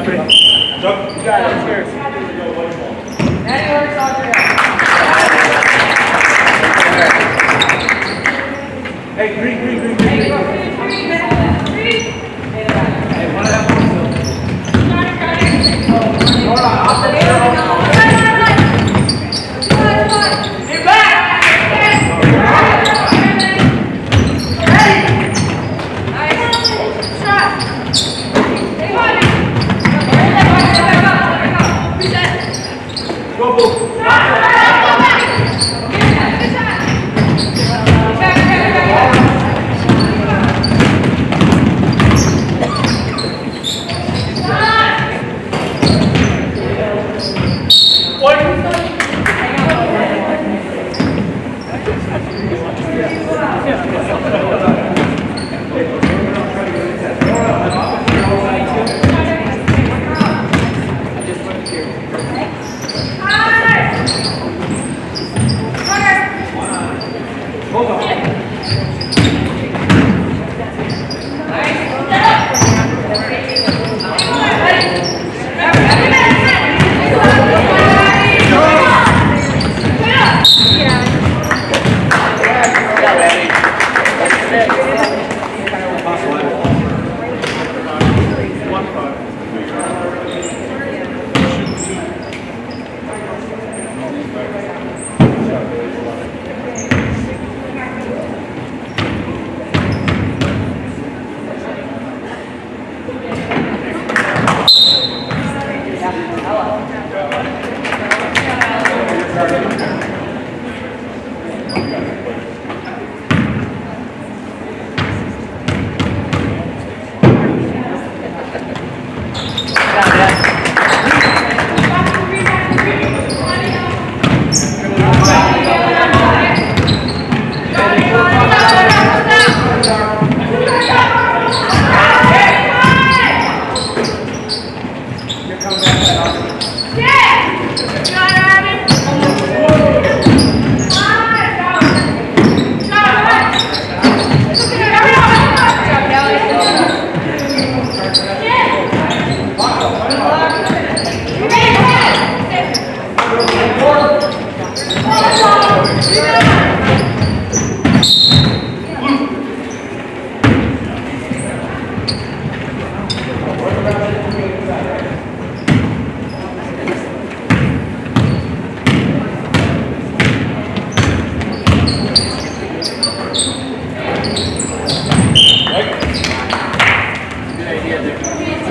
You got it. Cheers. That works all good. Hey, green. Hey, go. Three. Hey, one of that one still. Hold on, I'll take care of it. Get back! Go, Boo.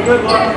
Good luck.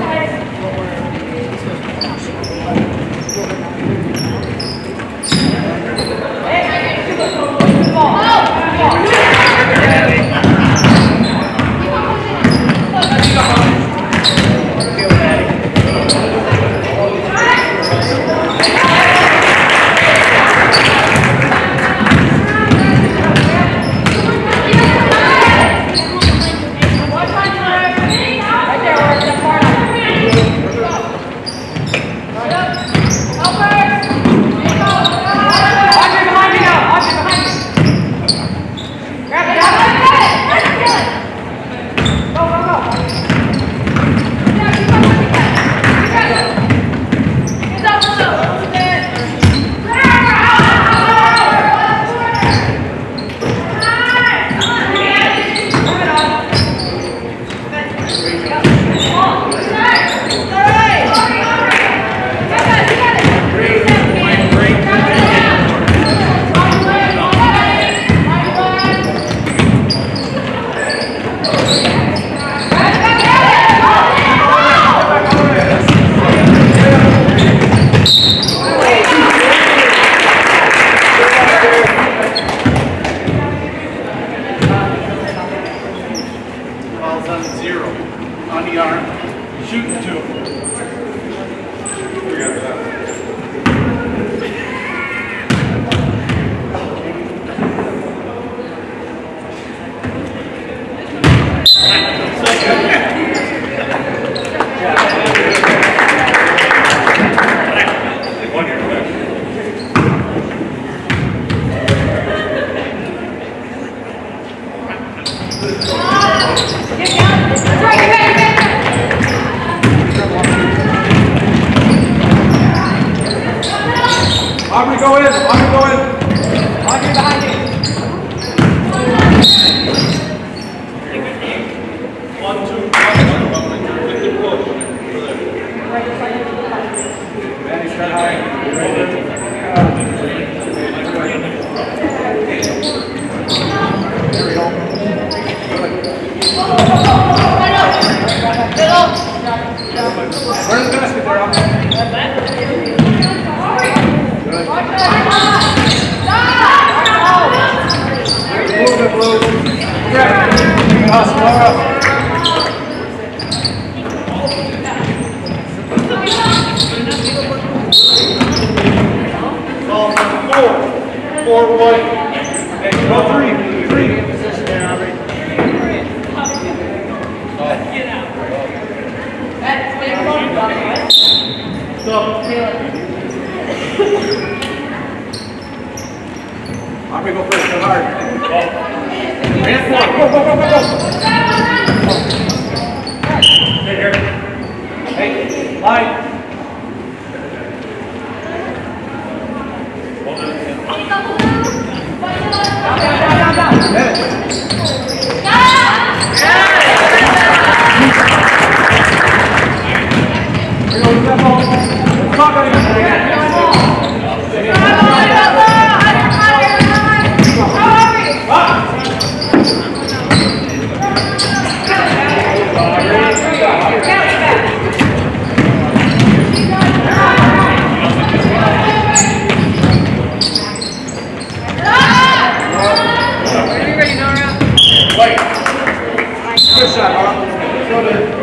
Get down. That's right. Get back. Where's the basket there, Al? Move it, Blue. Yeah. Hustle, Laura. Four, one. Hey, go three. Stop. I'm gonna go first. Go hard. And four. Go. Stay here. Hey, line. Good shot, Mark. Go there.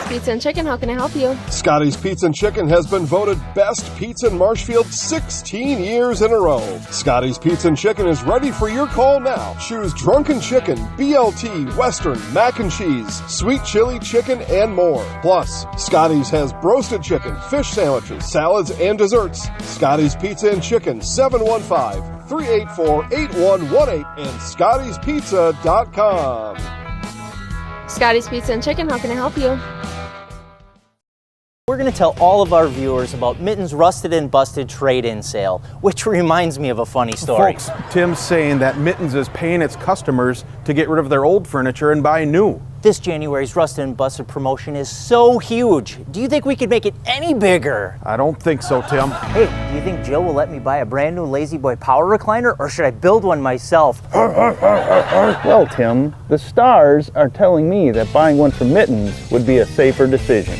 Pizza and Chicken, how can I help you? Scotty's Pizza and Chicken has been voted best pizza in Marshfield 16 years in a row. Scotty's Pizza and Chicken is ready for your call now. Choose drunken chicken, BLT, Western, mac and cheese, sweet chili chicken, and more. Plus, Scotty's has broasted chicken, fish sandwiches, salads, and desserts. Scotty's Pizza and Chicken, 715-384-8118 and Scotty'sPizza.com. Scotty's Pizza and Chicken, how can I help you? We're going to tell all of our viewers about Mitten's Rusted and Busted trade-in sale, which reminds me of a funny story. Folks, Tim's saying that Mittens is paying its customers to get rid of their old furniture and buy new. This January's Rusted and Busted promotion is so huge. Do you think we could make it any bigger? I don't think so, Tim. Hey, do you think Jill will let me buy a brand new Lazy Boy power recliner, or should I build one myself? Well, Tim, the stars are telling me that buying one from Mittens would be a safer decision.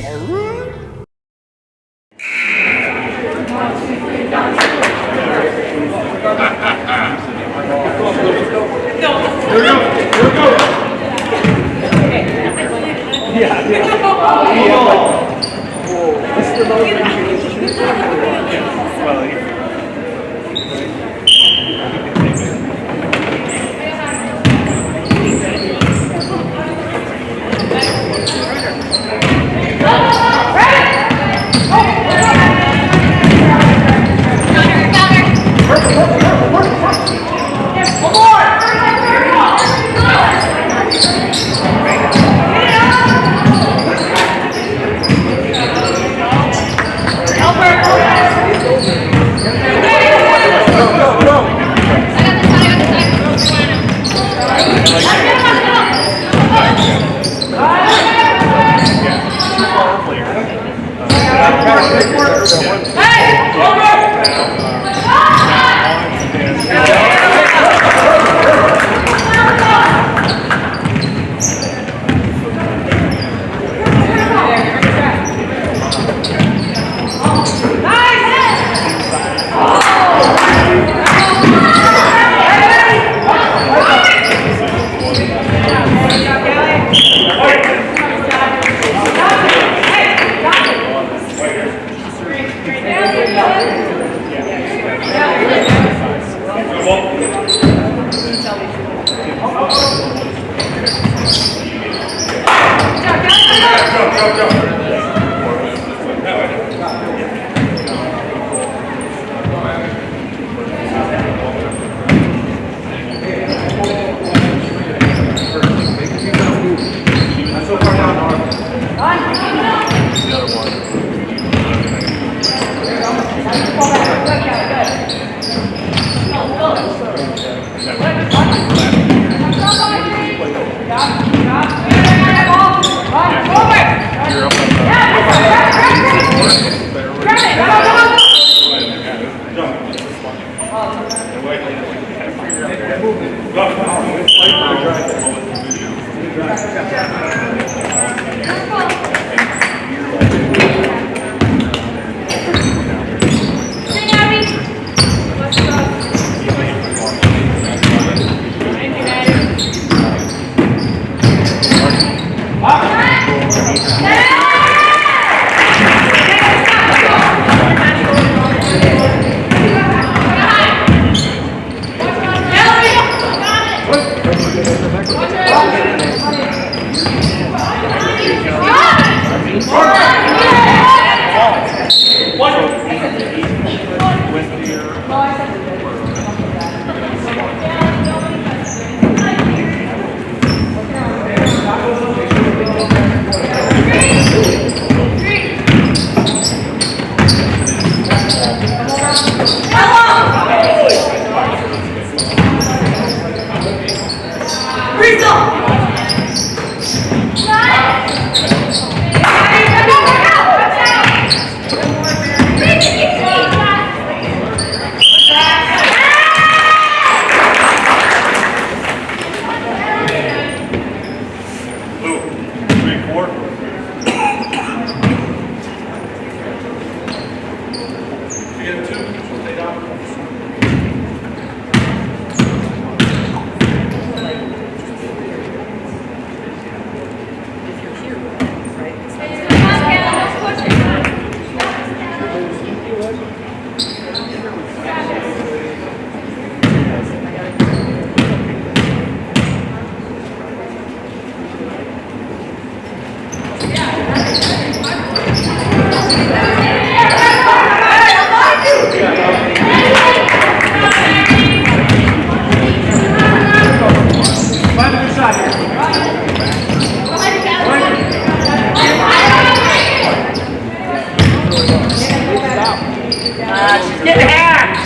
Get hacked!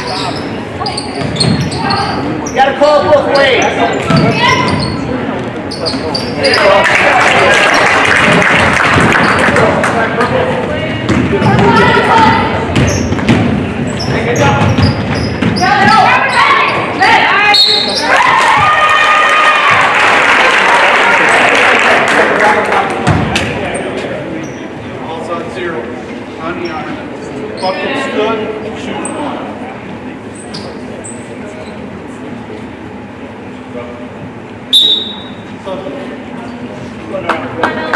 You gotta call it both ways. There you go. Good job. All's on 0. On the arm. Bucket stood. Shoot. Go.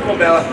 Go, Bella.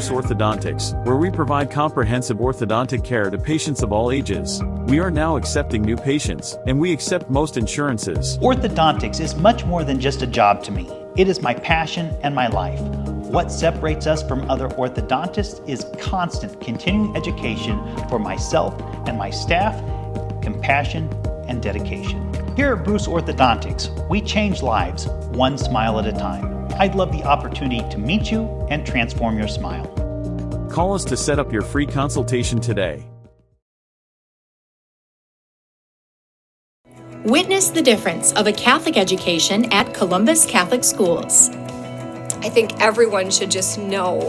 Orthodontics, where we provide comprehensive orthodontic care to patients of all ages. We are now accepting new patients, and we accept most insurances. Orthodontics is much more than just a job to me. It is my passion and my life. What separates us from other orthodontists is constant continuing education for myself and my staff, compassion, and dedication. Here at Bruce Orthodontics, we change lives one smile at a time. I'd love the opportunity to meet you and transform your smile. Call us to set up your free consultation today. Witness the difference of a Catholic education at Columbus Catholic Schools. I think everyone should just know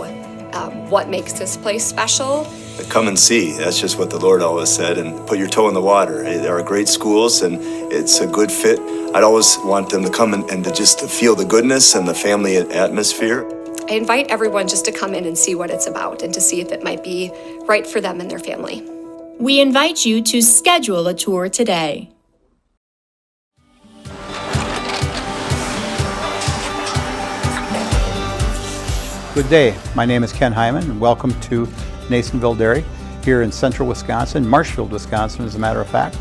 what makes this place special. Come and see. That's just what the Lord always said, and put your toe in the water. They are great schools, and it's a good fit. I'd always want them to come and to just to feel the goodness and the family atmosphere. I invite everyone just to come in and see what it's about and to see if it might be right for them and their family. We invite you to schedule a tour today. Good day. My name is Ken Hyman, and welcome to Nasonville Dairy here in central Wisconsin, Marshfield, Wisconsin, as a matter of fact.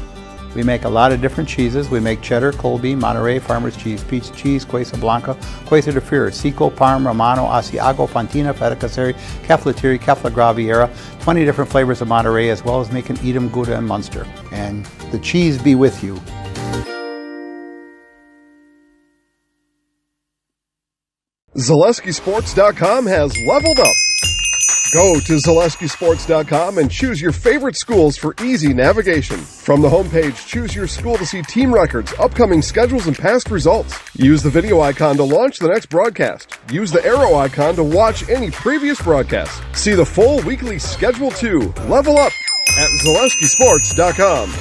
We make a lot of different cheeses. We make cheddar, Colby, Monterey, Farmer's Cheese, Pizza Cheese, Quesa Blanca, Quesa de Freer, Seco, Parm, Romano, Asiago, Fontina, Feta Caseri, Cafetieri, Cafla Graviera, 20 different flavors of Monterey, as well as making Edam, Gouda, and Munster. And the cheese be with you. ZaleskiSports.com has leveled up. Go to ZaleskiSports.com and choose your favorite schools for easy navigation. From the homepage, choose your school to see team records, upcoming schedules, and past results. Use the video icon to launch the next broadcast. Use the arrow icon to watch any previous broadcast. See the full weekly schedule too. Level up at ZaleskiSports.com.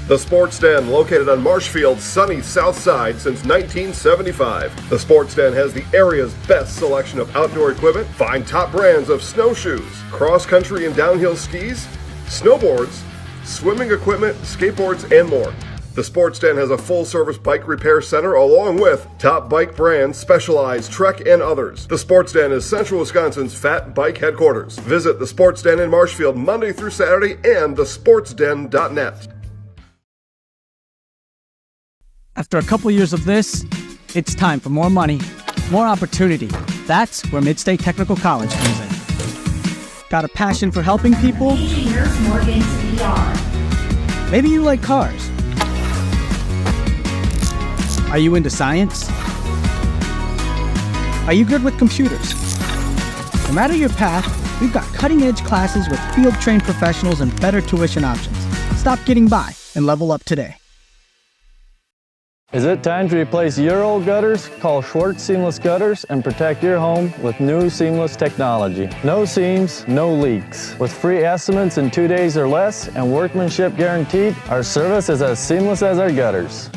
The Sports Den, located on Marshfield's sunny south side since 1975. The Sports Den has the area's best selection of outdoor equipment. Find top brands of snowshoes, cross-country and downhill skis, snowboards, swimming equipment, skateboards, and more. The Sports Den has a full-service bike repair center along with top bike brands, Specialized, Trek, and others. The Sports Den is Central Wisconsin's fat bike headquarters. Visit the Sports Den in Marshfield Monday through Saturday and thesportsden.net. After a couple years of this, it's time for more money, more opportunity. That's where Midstate Technical College comes in. Got a passion for helping people? Engineers Morgan's VR. Maybe you like cars. Are you into science? Are you good with computers? No matter your path, we've got cutting-edge classes with field-trained professionals and better tuition options. Stop getting by and level up today. Is it time to replace your old gutters? Call Schwartz Seamless Gutters and protect your home with new seamless technology. No seams, no leaks. With free estimates in 2 days or less and workmanship guaranteed, our service is as seamless as our gutters.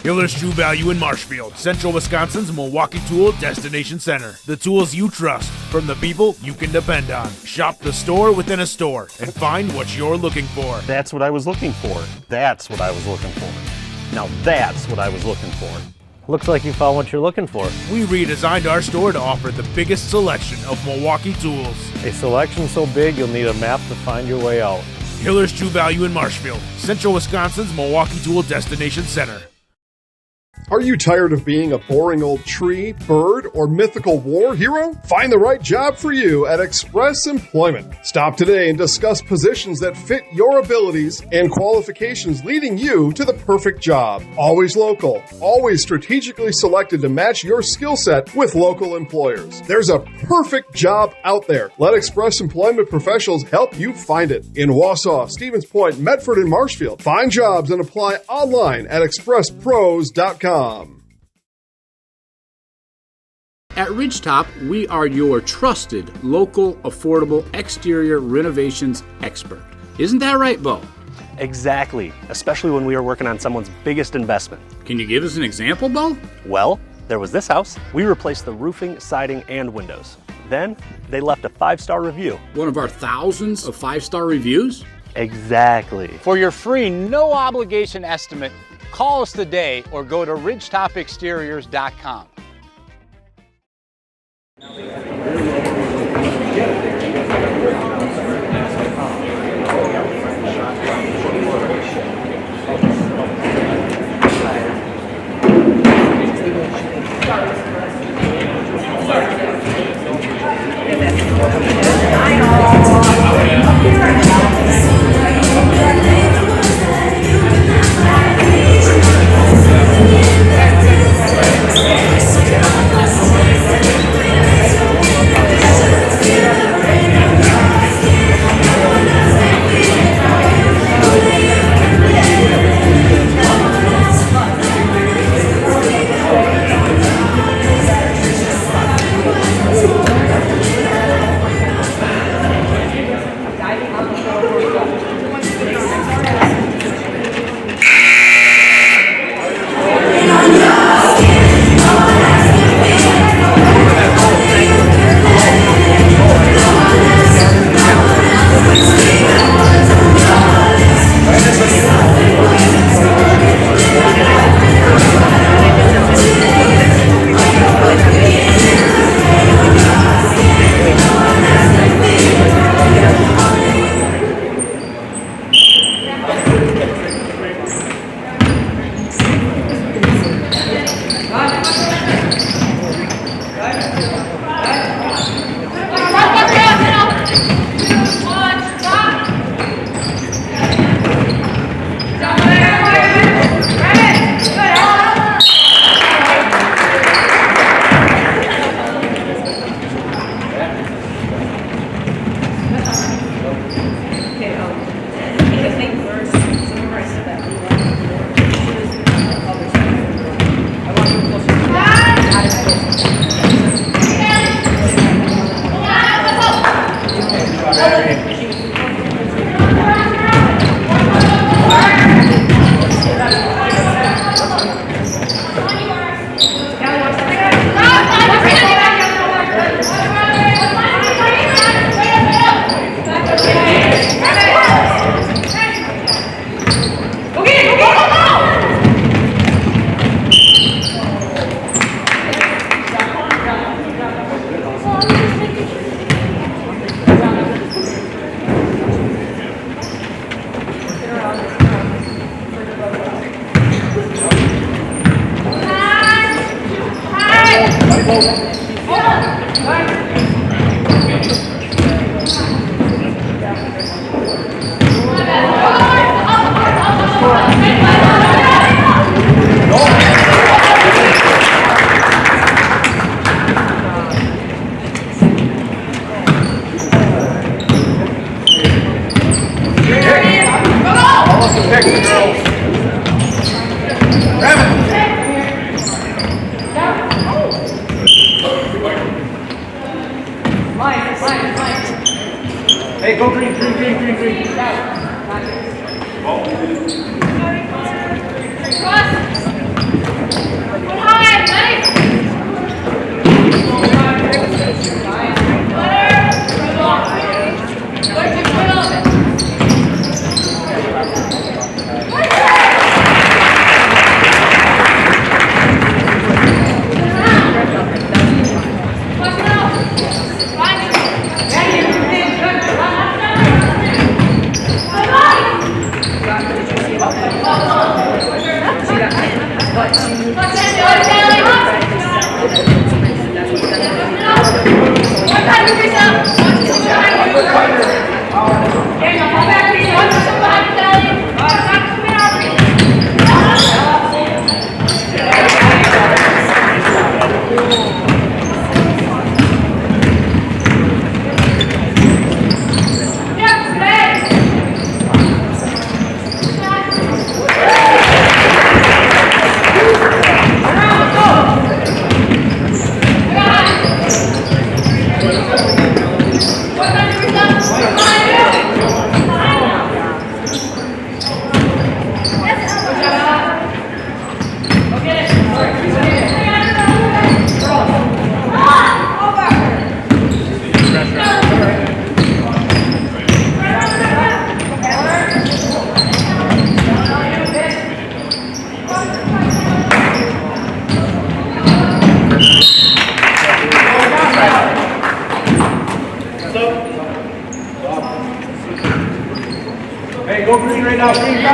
Hiller's True Value in Marshfield, Central Wisconsin's Milwaukee Tool Destination Center. The tools you trust from the people you can depend on. Shop the store within a store and find what you're looking for. That's what I was looking for. That's what I was looking for. Now that's what I was looking for. Looks like you found what you're looking for. We redesigned our store to offer the biggest selection of Milwaukee tools. A selection so big you'll need a map to find your way out. Hiller's True Value in Marshfield, Central Wisconsin's Milwaukee Tool Destination Center. Are you tired of being a boring old tree, bird, or mythical war hero? Find the right job for you at Express Employment. Stop today and discuss positions that fit your abilities and qualifications, leading you to the perfect job. Always local, always strategically selected to match your skill set with local employers. There's a perfect job out there. Let Express Employment professionals help you find it. In Wausau, Stevens Point, Medford, and Marshfield. Find jobs and apply online at expresspros.com. At Ridgetop, we are your trusted, local, affordable exterior renovations expert. Isn't that right, Bo? Exactly, especially when we are working on someone's biggest investment. Can you give us an example, Bo? Well, there was this house. We replaced the roofing, siding, and windows. Then, they left a 5-star review. One of our thousands of 5-star reviews? Exactly. For your free, no-obligation estimate, call us today or go to ridgetopexteriors.com. Hey, go green, green, green, green, green. Hey, go green right now. Green,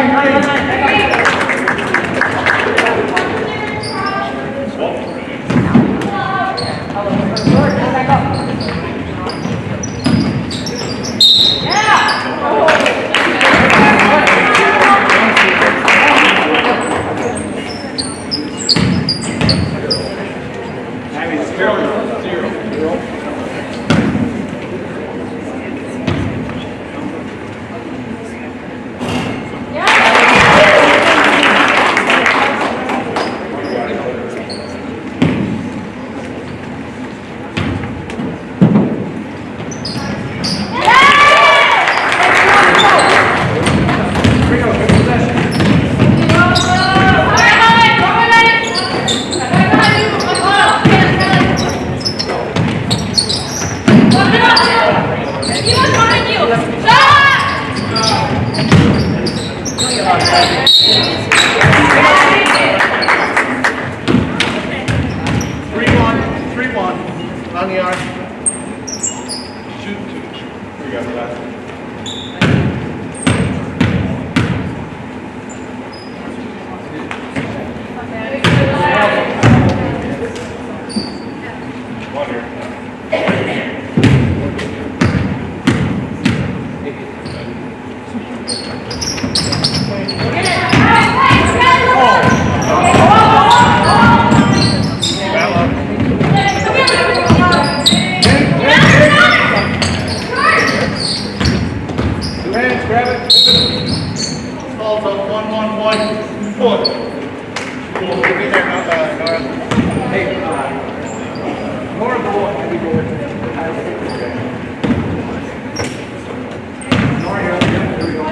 on the arm. Shoot two. Here we go, relax. One here. Grab it. Falls up 1-1-1 foot. Cool. Get me there, Nora. Hey, Nora, go on. Here we go. Nora, here we go.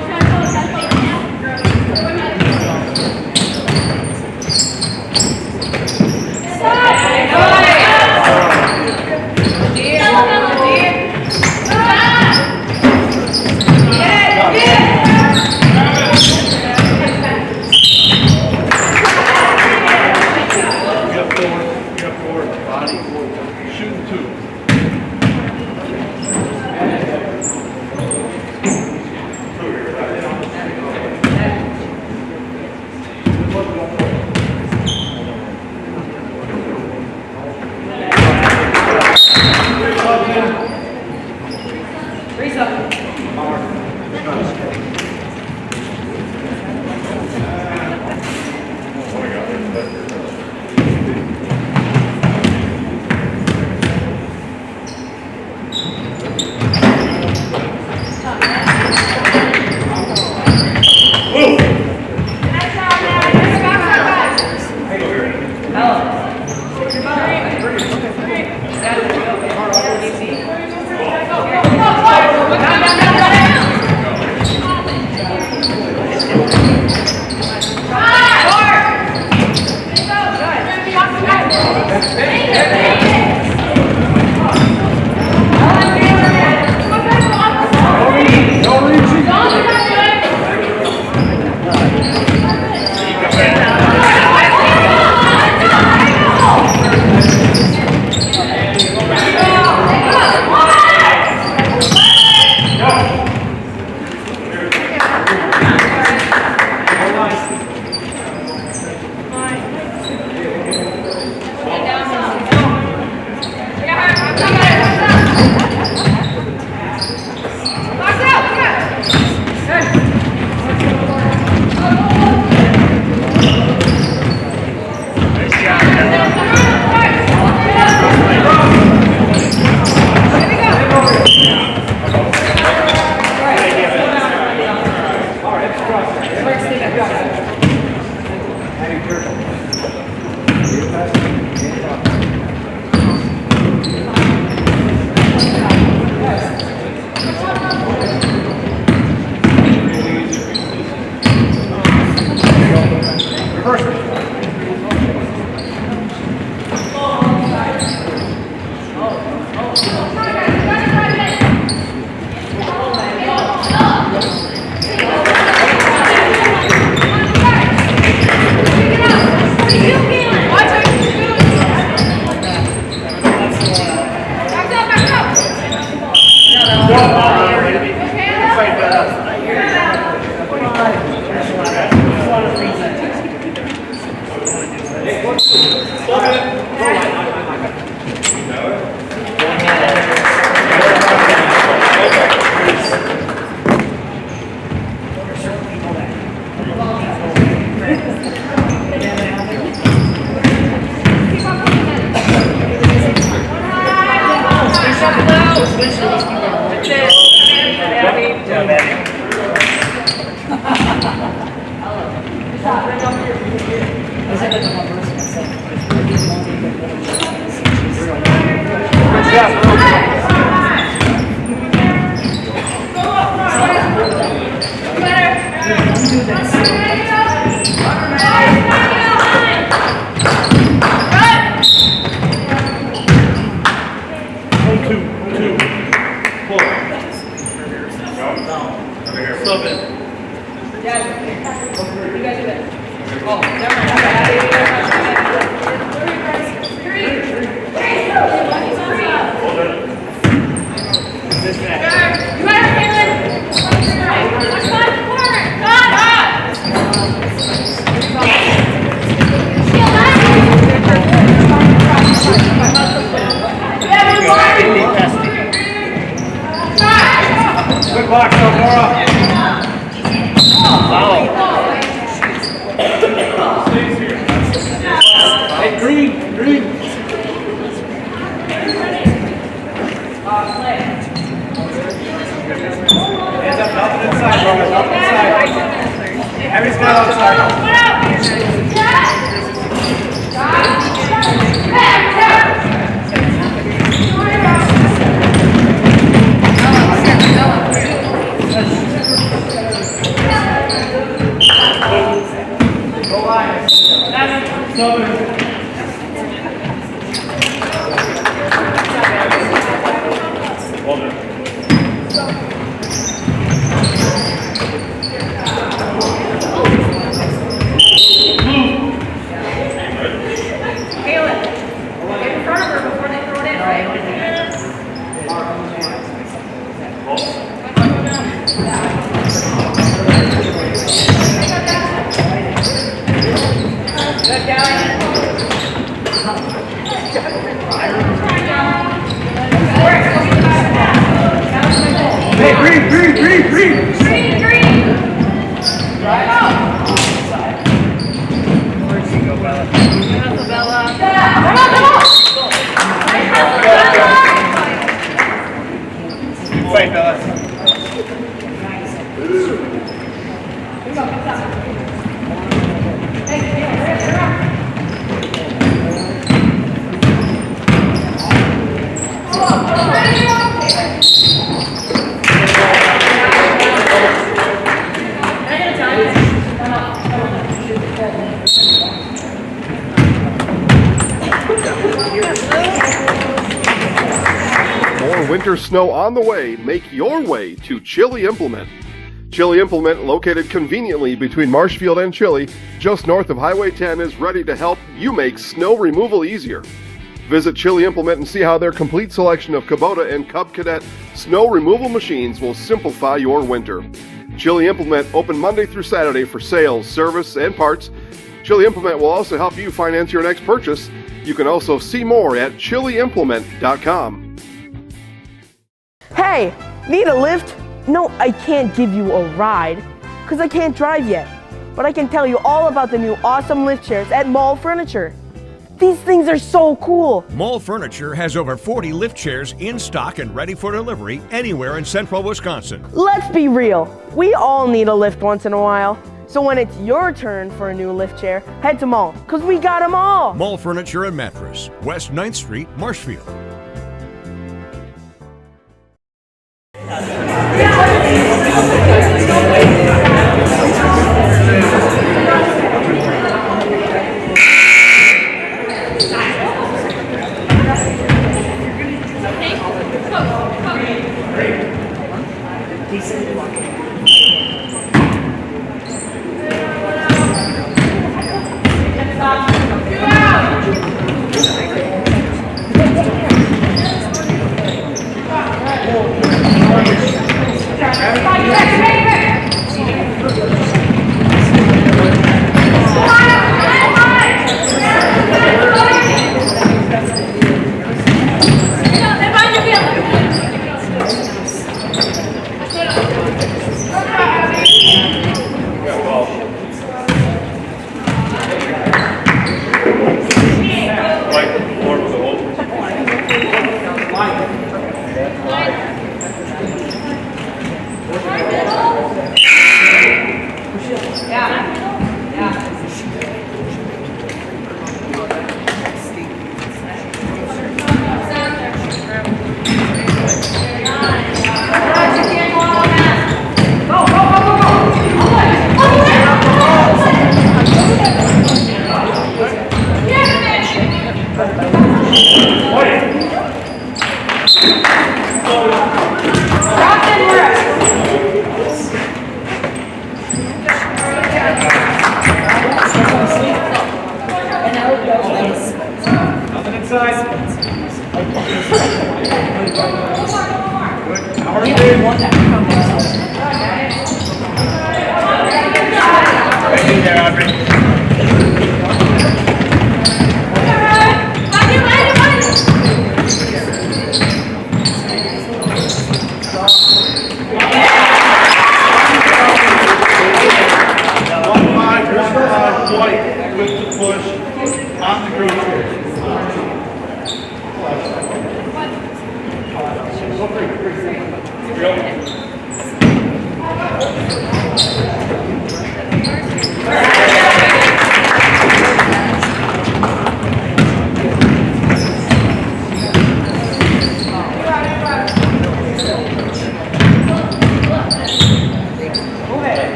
Fight, Bella. More winter snow on the way. Make your way to Chili Implement. Chili Implement, located conveniently between Marshfield and Chili, just north of Highway 10, is ready to help you make snow removal easier. Visit Chili Implement and see how their complete selection of Kubota and Cub Cadet snow removal machines will simplify your winter. Chili Implement open Monday through Saturday for sales, service, and parts. Chili Implement will also help you finance your next purchase. You can also see more at chiliimplement.com. Hey, need a lift? No, I can't give you a ride because I can't drive yet. But I can tell you all about the new awesome lift chairs at Mall Furniture. These things are so cool. Mall Furniture has over 40 lift chairs in stock and ready for delivery anywhere in central Wisconsin. Let's be real. We all need a lift once in a while. So when it's your turn for a new lift chair, head to Mall, because we got them all. Mall Furniture and Mattress, West 9th Street, Marshfield.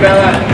Bella.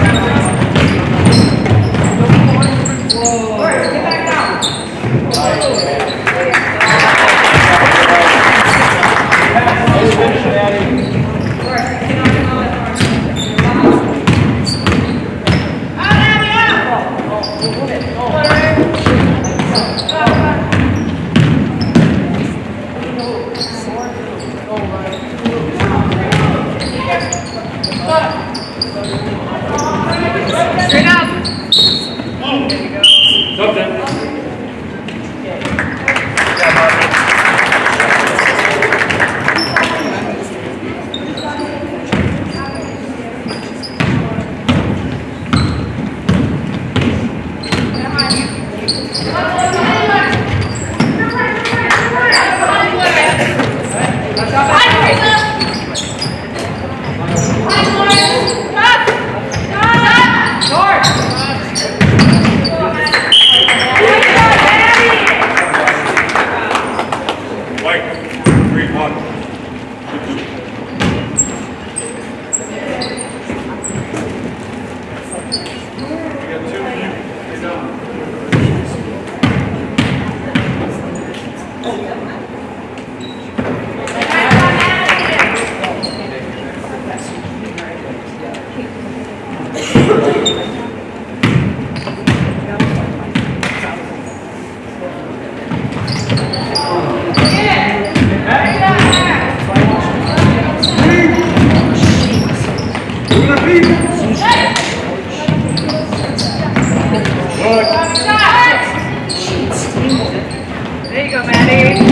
There you go, Maddie.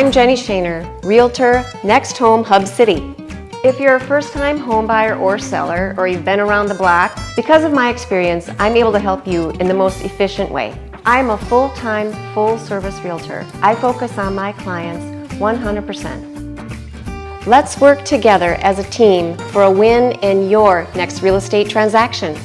I'm Jenny Shaner, Realtor, Next Home Hub City. If you're a first-time home buyer or seller, or you've been around the block, because of my experience, I'm able to help you in the most efficient way. I'm a full-time, full-service realtor. I focus on my clients 100%. Let's work together as a team for a win in your next real estate transaction.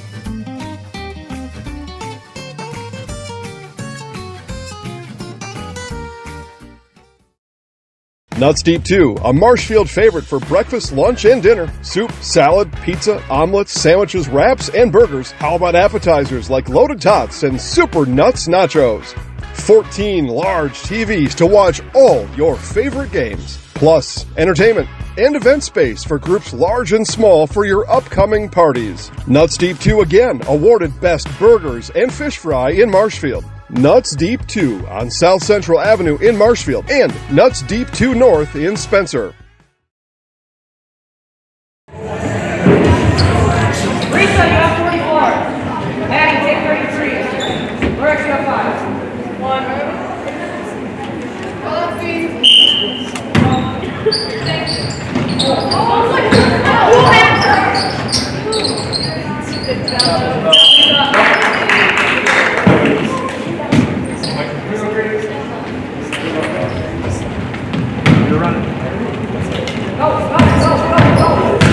Nuts Deep 2, a Marshfield favorite for breakfast, lunch, and dinner. Soup, salad, pizza, omelets, sandwiches, wraps, and burgers. How about appetizers like loaded tots and super nuts nachos? 14 large TVs to watch all your favorite games. Plus, entertainment and event space for groups large and small for your upcoming parties. Nuts Deep 2 again awarded Best Burgers and Fish Fry in Marshfield. Nuts Deep 2 on South Central Avenue in Marshfield and Nuts Deep 2 North in Spencer. Lisa, you have 44. Maddie, take 33. Lorex, you have 5. 1. You're running. Go, go, go, go, go.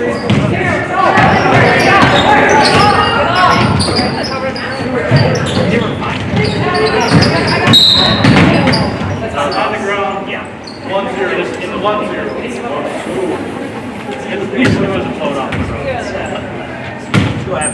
On the ground, yeah. 1-0, just in the 1-0. It usually wasn't float off the road. Go ahead.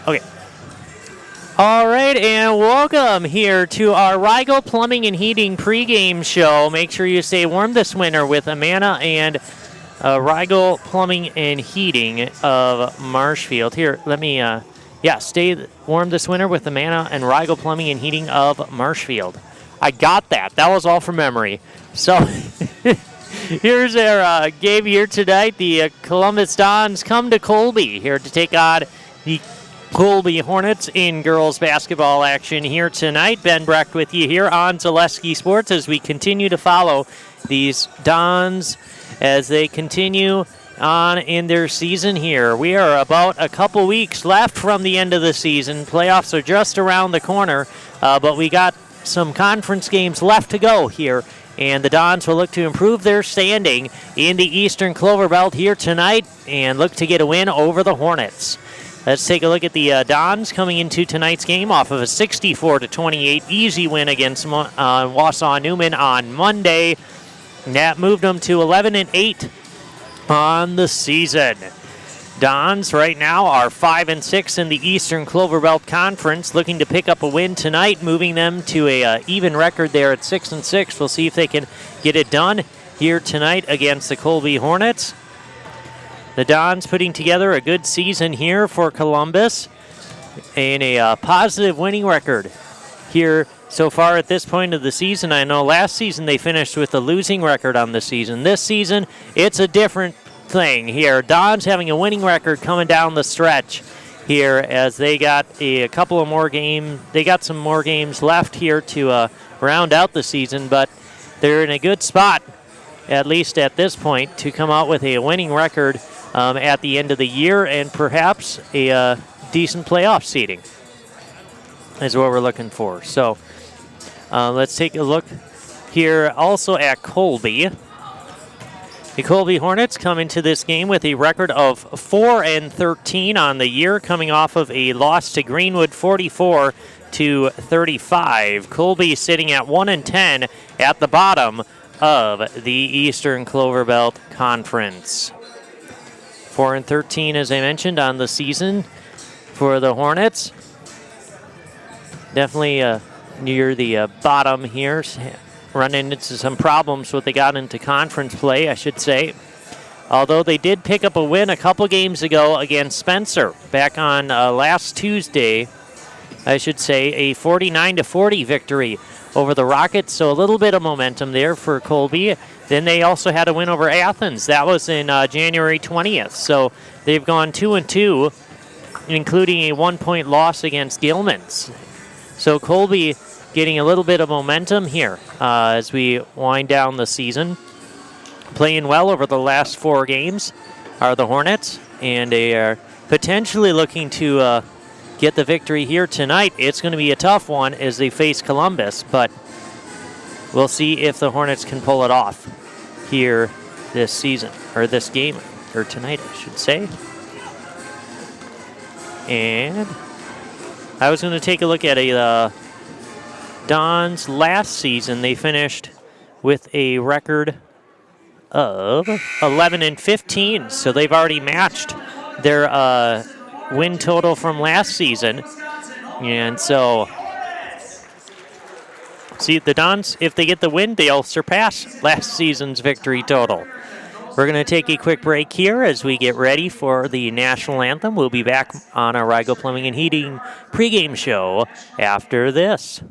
Okay. All right, and welcome here to our Rigel Plumbing and Heating pregame show. Make sure you stay warm this winter with Amana and Rigel Plumbing and Heating of Marshfield. Here, let me, stay warm this winter with Amana and Rigel Plumbing and Heating of Marshfield. I got that. That was all from memory. So here's our game here tonight. The Columbus Dons come to Colby here to take on the Colby Hornets in girls basketball action here tonight. Ben Brecht with you here on Zaleski Sports as we continue to follow these Dons as they continue on in their season here. We are about a couple weeks left from the end of the season. Playoffs are just around the corner, but we got some conference games left to go here, and the Dons will look to improve their standing in the Eastern Clover Belt here tonight and look to get a win over the Hornets. Let's take a look at the Dons coming into tonight's game off of a 64-28 easy win against Wausau Newman on Monday. And that moved them to 11-8 on the season. Dons right now are 5-6 in the Eastern Clover Belt Conference, looking to pick up a win tonight, moving them to a even record there at 6-6. We'll see if they can get it done here tonight against the Colby Hornets. The Dons putting together a good season here for Columbus and a positive winning record here so far at this point of the season. I know last season they finished with a losing record on the season. This season, it's a different thing here. Dons having a winning record coming down the stretch here as they got a couple of more games. They got some more games left here to round out the season, but they're in a good spot, at least at this point, to come out with a winning record at the end of the year and perhaps a decent playoff seeding is what we're looking for. So let's take a look here also at Colby. The Colby Hornets come into this game with a record of 4-13 on the year, coming off of a loss to Greenwood 44-35. Colby sitting at 1-10 at the bottom of the Eastern Clover Belt Conference. 4-13, as I mentioned, on the season for the Hornets. Definitely near the bottom here. Running into some problems what they got into conference play, I should say. Although they did pick up a win a couple games ago against Spencer. Back on last Tuesday, I should say, a 49-40 victory over the Rockets. So a little bit of momentum there for Colby. Then they also had a win over Athens. That was in January 20th. So they've gone 2-2, including a 1-point loss against Gilman's. So Colby getting a little bit of momentum here as we wind down the season. Playing well over the last 4 games are the Hornets, and they are potentially looking to get the victory here tonight. It's going to be a tough one as they face Columbus, but we'll see if the Hornets can pull it off here this season, or this game, or tonight, I should say. And I was going to take a look at a Dons last season. They finished with a record of 11-15, so they've already matched their win total from last season. And so, see, the Dons, if they get the win, they'll surpass last season's victory total. We're going to take a quick break here as we get ready for the national anthem. We'll be back on our Rigel Plumbing and Heating pregame show after this.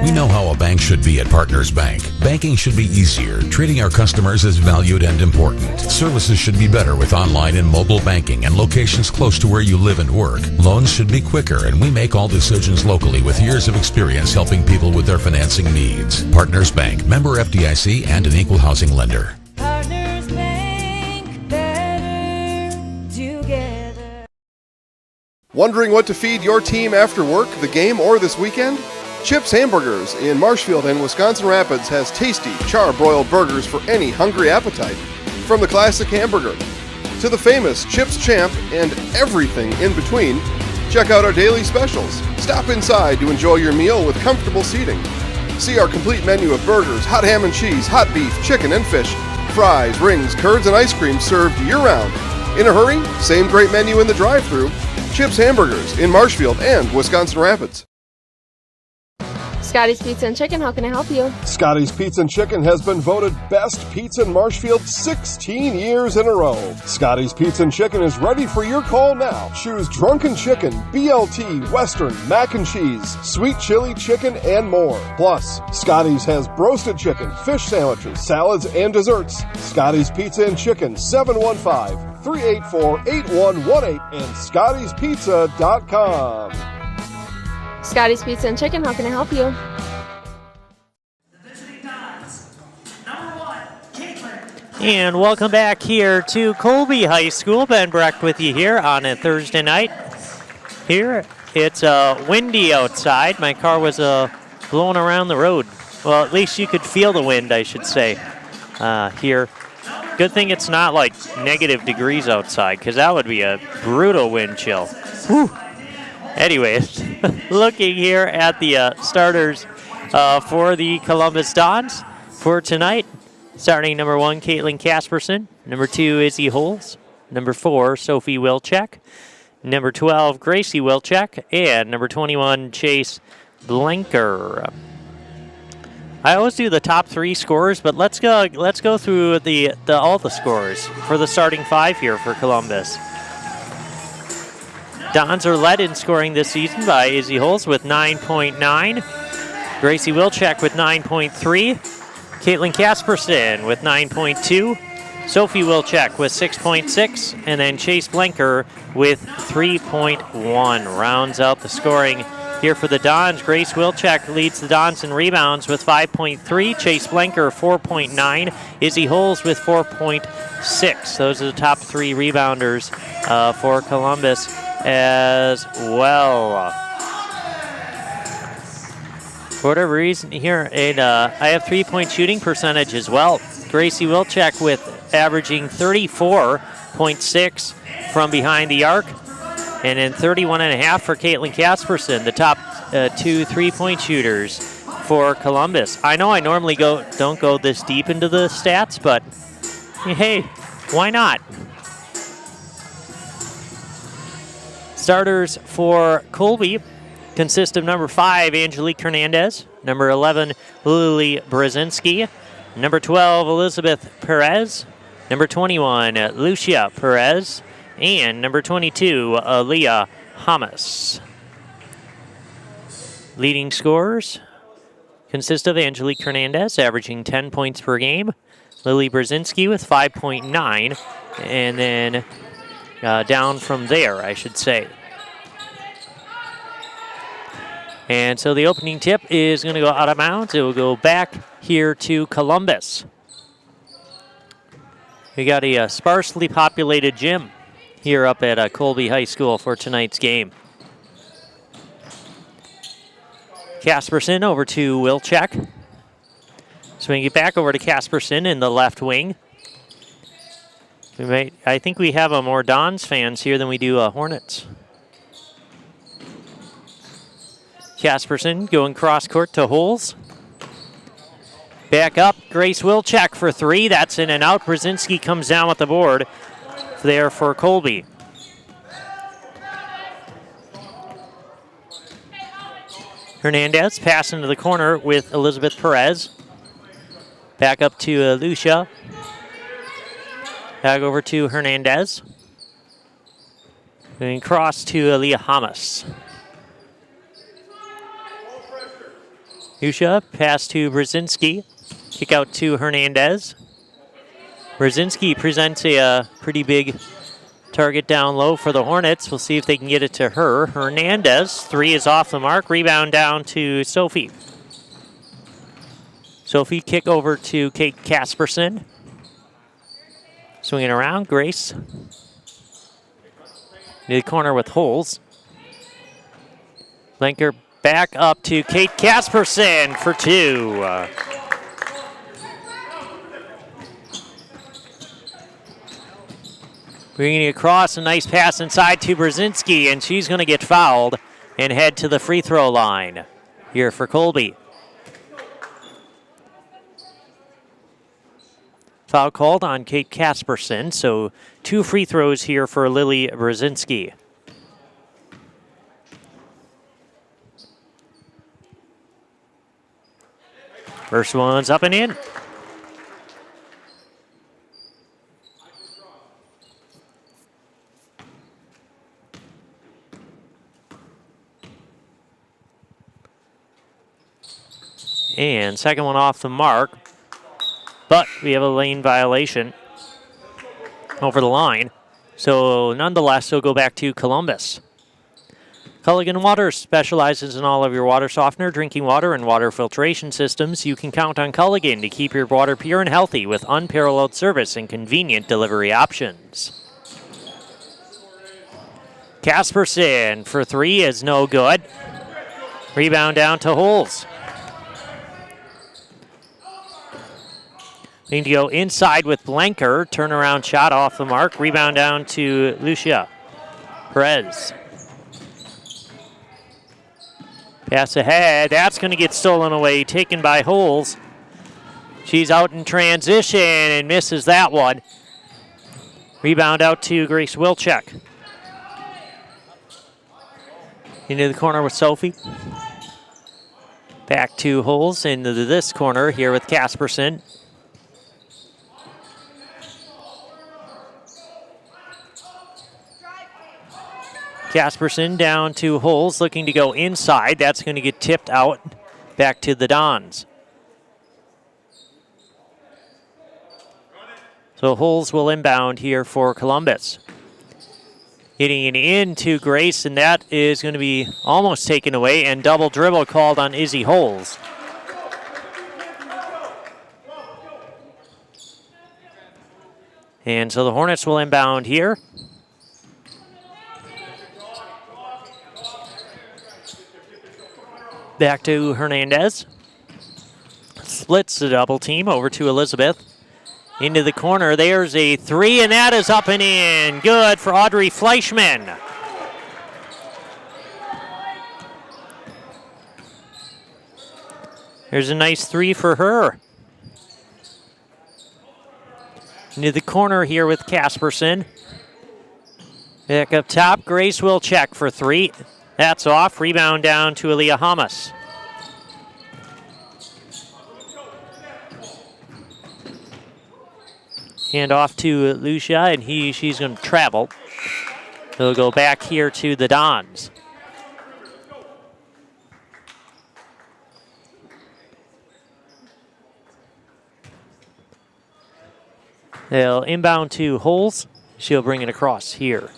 We know how a bank should be at Partners Bank. Banking should be easier, treating our customers as valued and important. Services should be better with online and mobile banking and locations close to where you live and work. Loans should be quicker, and we make all decisions locally with years of experience helping people with their financing needs. Partners Bank, member FDIC, and an equal housing lender. Partners Bank, better together. Wondering what to feed your team after work, the game, or this weekend? Chips Hamburgers in Marshfield and Wisconsin Rapids has tasty, char-broiled burgers for any hungry appetite. From the classic hamburger to the famous Chips Champ and everything in between, check out our daily specials. Stop inside to enjoy your meal with comfortable seating. See our complete menu of burgers, hot ham and cheese, hot beef, chicken, and fish, fries, rings, curds, and ice cream served year-round. In a hurry? Same great menu in the drive-thru. Chips Hamburgers in Marshfield and Wisconsin Rapids. Scotty's Pizza and Chicken, how can I help you? Scotty's Pizza and Chicken has been voted best pizza in Marshfield 16 years in a row. Scotty's Pizza and Chicken is ready for your call now. Choose drunken chicken, BLT, Western, mac and cheese, sweet chili chicken, and more. Plus, Scotty's has broasted chicken, fish sandwiches, salads, and desserts. Scotty's Pizza and Chicken, 715-384-8118 and scottyspizza.com. Scotty's Pizza and Chicken, how can I help you? And welcome back here to Colby High School. Ben Brecht with you here on a Thursday night. Here, it's windy outside. My car was blowing around the road. Well, at least you could feel the wind, I should say, here. Good thing it's not like negative degrees outside, because that would be a brutal wind chill. Whew. Anyways, looking here at the starters for the Columbus Dons for tonight. Starting number 1, Caitlin Casperson. Number 2, Izzy Holes. Number 4, Sophie Wilczek. Number 12, Gracie Wilczek. And number 21, Chase Blanker. I always do the top 3 scorers, but let's go through all the scores for the starting 5 here for Columbus. Dons are led in scoring this season by Izzy Holes with 9.9, Gracie Wilczek with 9.3, Caitlin Casperson with 9.2, Sophie Wilczek with 6.6, and then Chase Blanker with 3.1. Rounds out the scoring here for the Dons. Grace Wilczek leads the Dons in rebounds with 5.3, Chase Blanker 4.9, Izzy Holes with 4.6. Those are the top 3 rebounders for Columbus as well. For whatever reason here, and I have 3-point shooting percentage as well. Gracie Wilczek with averaging 34.6 from behind the arc, and then 31.5 for Caitlin Casperson, the top 2 3-point shooters for Columbus. I know I normally don't go this deep into the stats, but hey, why not? Starters for Colby consist of number 5, Angelique Hernandez, number 11, Lily Brzezinski, number 12, Elizabeth Perez, number 21, Lucia Perez, and number 22, Leah Hamas. Leading scorers consist of Angelique Hernandez, averaging 10 points per game, Lily Brzezinski with 5.9, and then down from there, I should say. And so the opening tip is going to go out of bounds. It will go back here to Columbus. We got a sparsely populated gym here up at Colby High School for tonight's game. Casperson over to Wilczek. Swing it back over to Casperson in the left wing. I think we have more Dons fans here than we do Hornets. Casperson going cross court to Holes. Back up, Grace Wilczek for 3. That's in and out. Brzezinski comes down with the board there for Colby. Hernandez pass into the corner with Elizabeth Perez. Back up to Lucia. Back over to Hernandez. And cross to Leah Hamas. Lucia pass to Brzezinski. Kick out to Hernandez. Brzezinski presents a pretty big target down low for the Hornets. We'll see if they can get it to her. Hernandez, 3 is off the mark. Rebound down to Sophie. Sophie kick over to Kate Casperson. Swinging around, Grace. Near the corner with Holes. Blanker back up to Kate Casperson for 2. Bringing it across, a nice pass inside to Brzezinski, and she's going to get fouled and head to the free throw line here for Colby. Foul called on Kate Kasperson, so 2 free throws here for Lily Brzezinski. First one's up and in. And second one off the mark. But we have a lane violation over the line. So nonetheless, it'll go back to Columbus. Culligan Water specializes in all of your water softener, drinking water, and water filtration systems. You can count on Culligan to keep your water pure and healthy with unparalleled service and convenient delivery options. Kasperson for 3 is no good. Rebound down to Holes. Need to go inside with Blanker. Turnaround shot off the mark. Rebound down to Lucia Perez. Pass ahead. That's going to get stolen away. Taken by Holes. She's out in transition and misses that one. Rebound out to Grace Wilczek. Into the corner with Sophie. Back to Holes into this corner here with Kasperson. Kasperson down to Holes, looking to go inside. That's going to get tipped out back to the Dons. So Holes will inbound here for Columbus. Getting it into Grace, and that is going to be almost taken away, and double dribble called on Izzy Holes. And so the Hornets will inbound here. Back to Hernandez. Splits the double team over to Elizabeth. Into the corner. There's a 3, and that is up and in. Good for Audrey Fleischman. There's a nice 3 for her. Into the corner here with Kasperson. Back up top. Grace will check for 3. That's off. Rebound down to Aaliyah Hamas. Hand off to Lucia, and she's going to travel. They'll go back here to the Dons. They'll inbound to Holes. She'll bring it across here.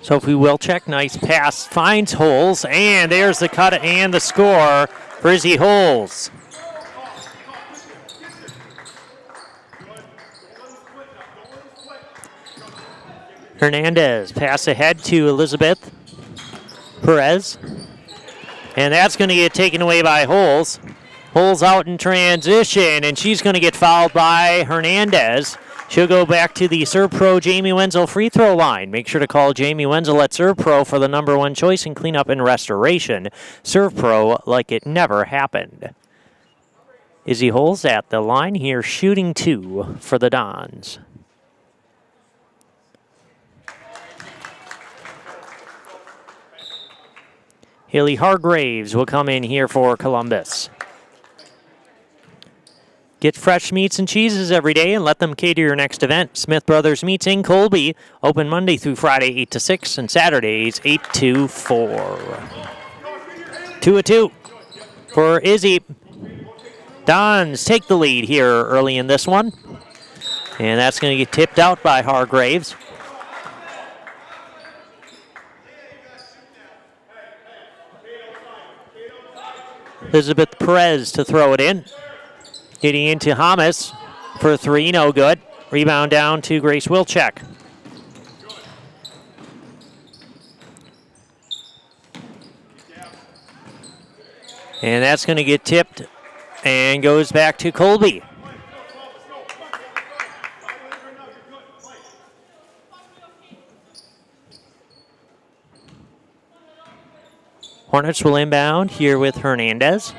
Sophie Wilczek, nice pass, finds Holes, and there's the cut and the score for Izzy Holes. Hernandez, pass ahead to Elizabeth Perez, and that's going to get taken away by Holes. Holes out in transition, and she's going to get fouled by Hernandez. She'll go back to the Serve Pro Jamie Wenzel free throw line. Make sure to call Jamie Wenzel at Serve Pro for the #1 choice in cleanup and restoration. Serve Pro like it never happened. Izzy Holes at the line here, shooting 2 for the Dons. Haley Hargraves will come in here for Columbus. Get fresh meats and cheeses every day and let them cater your next event. Smith Brothers Meats in Colby, open Monday through Friday 8 to 6 and Saturdays 8 to 4. 2-2 for Izzy. Dons take the lead here early in this one. And that's going to get tipped out by Hargraves. Elizabeth Perez to throw it in. Getting into Hamas for 3, no good. Rebound down to Grace Wilczek. And that's going to get tipped and goes back to Colby. Hornets will inbound here with Hernandez.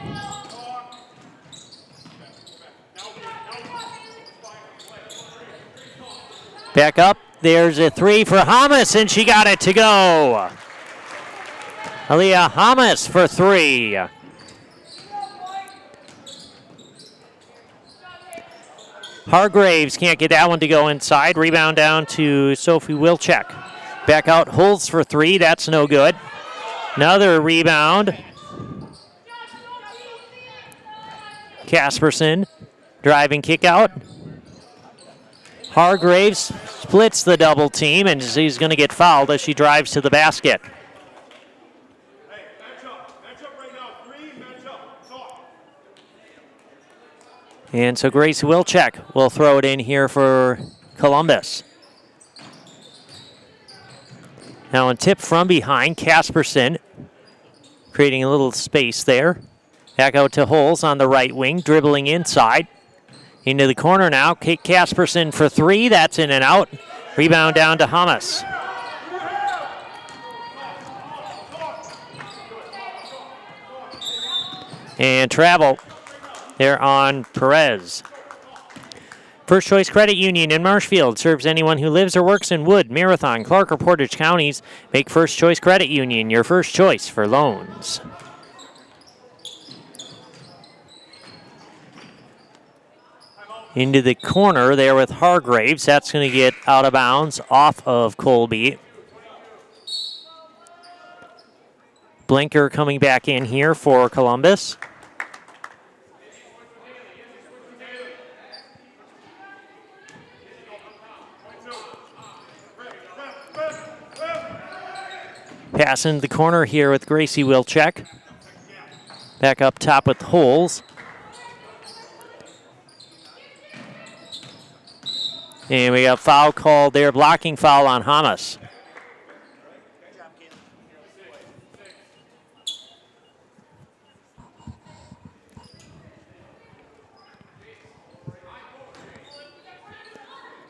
Back up. There's a 3 for Hamas, and she got it to go. Aaliyah Hamas for 3. Hargraves can't get that one to go inside. Rebound down to Sophie Wilczek. Back out, Holz for 3. That's no good. Another rebound. Casperson, driving kick out. Hargraves splits the double team, and she's going to get fouled as she drives to the basket. And so Grace Wilczek will throw it in here for Columbus. Now a tip from behind, Casperson creating a little space there. Back out to Holz on the right wing, dribbling inside. Into the corner now, Kate Casperson for 3, that's in and out. Rebound down to Hamas. And travel there on Perez. First Choice Credit Union in Marshfield serves anyone who lives or works in Wood, Marathon, Clark, or Portage counties. Make First Choice Credit Union your first choice for loans. Into the corner there with Hargraves. That's going to get out of bounds off of Colby. Blinker coming back in here for Columbus. Pass into the corner here with Gracie Wilczek. Back up top with Holz. And we got foul called there, blocking foul on Hamas.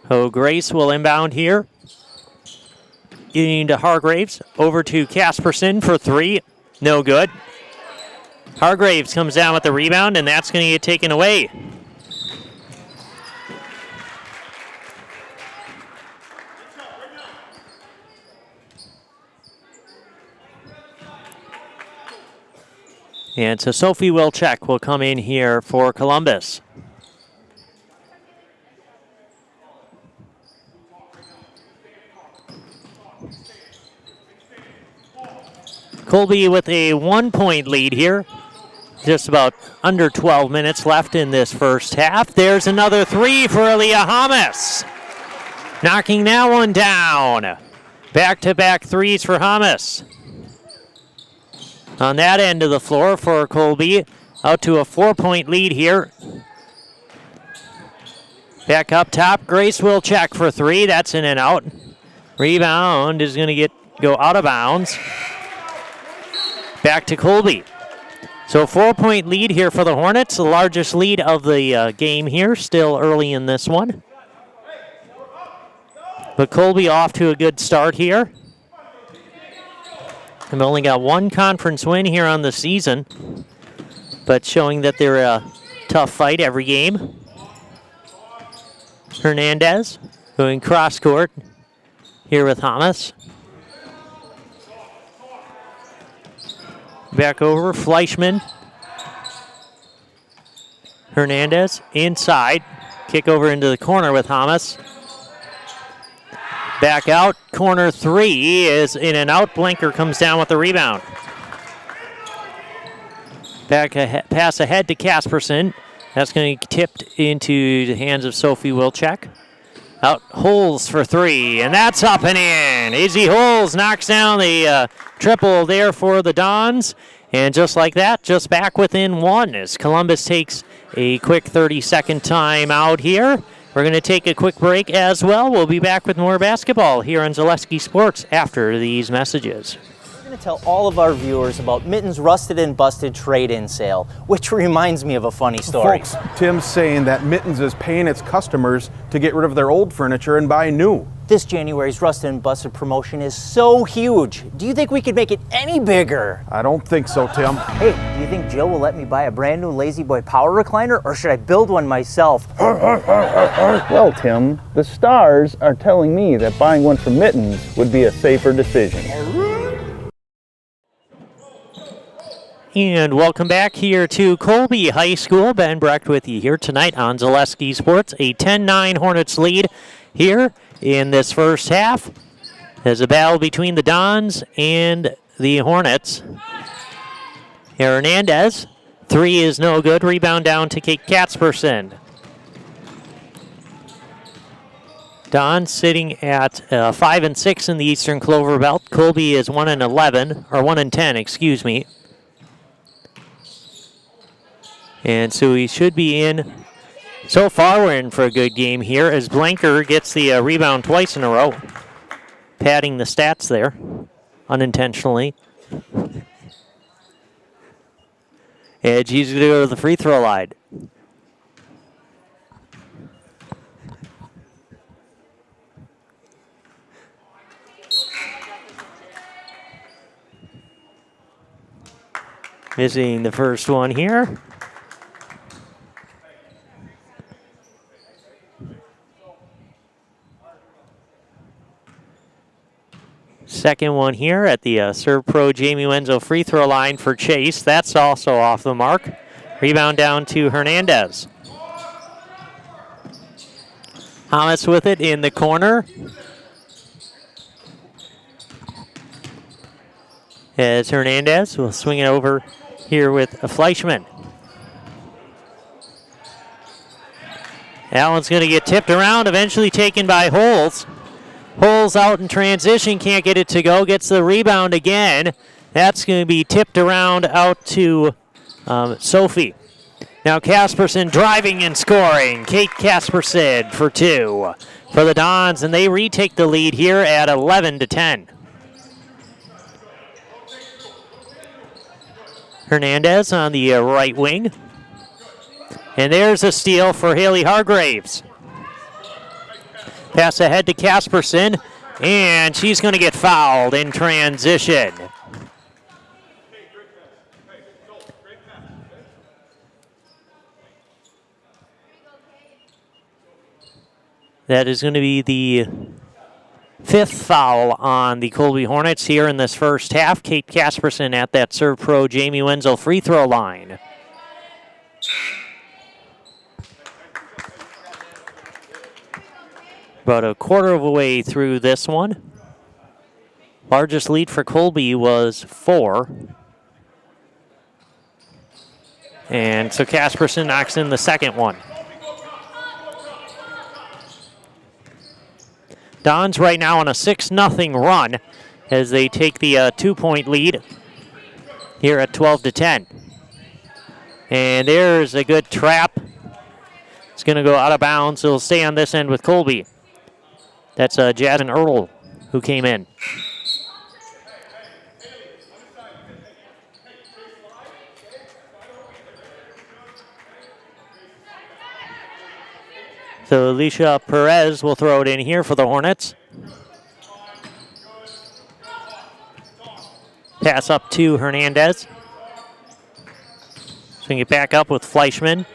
So Grace will inbound here. Getting to Hargraves, over to Casperson for 3, no good. Hargraves comes down with the rebound, and that's going to get taken away. And so Sophie Wilczek will come in here for Columbus. Colby with a 1-point lead here. Just about under 12 minutes left in this first half. There's another 3 for Aaliyah Hamas. Knocking that one down. Back-to-back 3s for Hamas. On that end of the floor for Colby. Out to a 4-point lead here. Back up top, Grace Wilczek for 3. That's in and out. Rebound is going to go out of bounds. Back to Colby. So 4-point lead here for the Hornets, the largest lead of the game here, still early in this one. But Colby off to a good start here. They've only got one conference win here on the season, but showing that they're a tough fight every game. Hernandez going cross court here with Hamas. Back over, Fleischman. Hernandez inside. Kick over into the corner with Hamas. Back out, corner 3 is in and out. Blinker comes down with the rebound. Pass ahead to Casperson. That's going to be tipped into the hands of Sophie Wilczek. Out Holz for 3, and that's up and in. Izzy Holz knocks down the triple there for the Dons. And just like that, just back within 1 as Columbus takes a quick 30-second time out here. We're going to take a quick break as well. We'll be back with more basketball here on Zaleski Sports after these messages. We're going to tell all of our viewers about Mitten's Rusted and Busted trade-in sale, which reminds me of a funny story. Folks, Tim's saying that Mittens is paying its customers to get rid of their old furniture and buy new. This January's Rusted and Busted promotion is so huge. Do you think we could make it any bigger? I don't think so, Tim. Hey, do you think Jill will let me buy a brand new Lazy Boy power recliner, or should I build one myself? Well, Tim, the stars are telling me that buying one from Mittens would be a safer decision. And welcome back here to Colby High School. Ben Brecht with you here tonight on Zaleski Sports. A 10-9 Hornets lead here in this first half. There's a battle between the Dons and the Hornets. Hernandez, 3 is no good. Rebound down to Kate Kasperson. Dons sitting at 5-6 in the Eastern Clover Belt. Colby is 1-11, or 1-10, excuse me. And so he should be in. So far, we're in for a good game here as Blanker gets the rebound twice in a row. Padding the stats there, unintentionally. Edge, he's going to go to the free throw line. Missing the first one here. Second one here at the Serve Pro Jamie Wenzel free throw line for Chase. That's also off the mark. Rebound down to Hernandez. Hamas with it in the corner. As Hernandez will swing it over here with Fleischman. That one's going to get tipped around, eventually taken by Holes. Holes out in transition, can't get it to go, gets the rebound again. That's going to be tipped around out to Sophie. Now Kasperson driving and scoring. Kate Kasperson for 2 for the Dons, and they retake the lead here at 11-10. Hernandez on the right wing. And there's a steal for Haley Hargraves. Pass ahead to Kasperson, and she's going to get fouled in transition. That is going to be the 5th foul on the Colby Hornets here in this first half. Kate Kasperson at that Serve Pro Jamie Wenzel free throw line. About a quarter of a way through this one. Largest lead for Colby was 4. And so Kasperson knocks in the second one. Dons right now on a 6-0 run as they take the 2-point lead here at 12-10. And there's a good trap. It's going to go out of bounds. It'll stay on this end with Colby. That's Jadon Earl who came in. So Alicia Perez will throw it in here for the Hornets. Pass up to Hernandez. Swing it back up with Fleischman.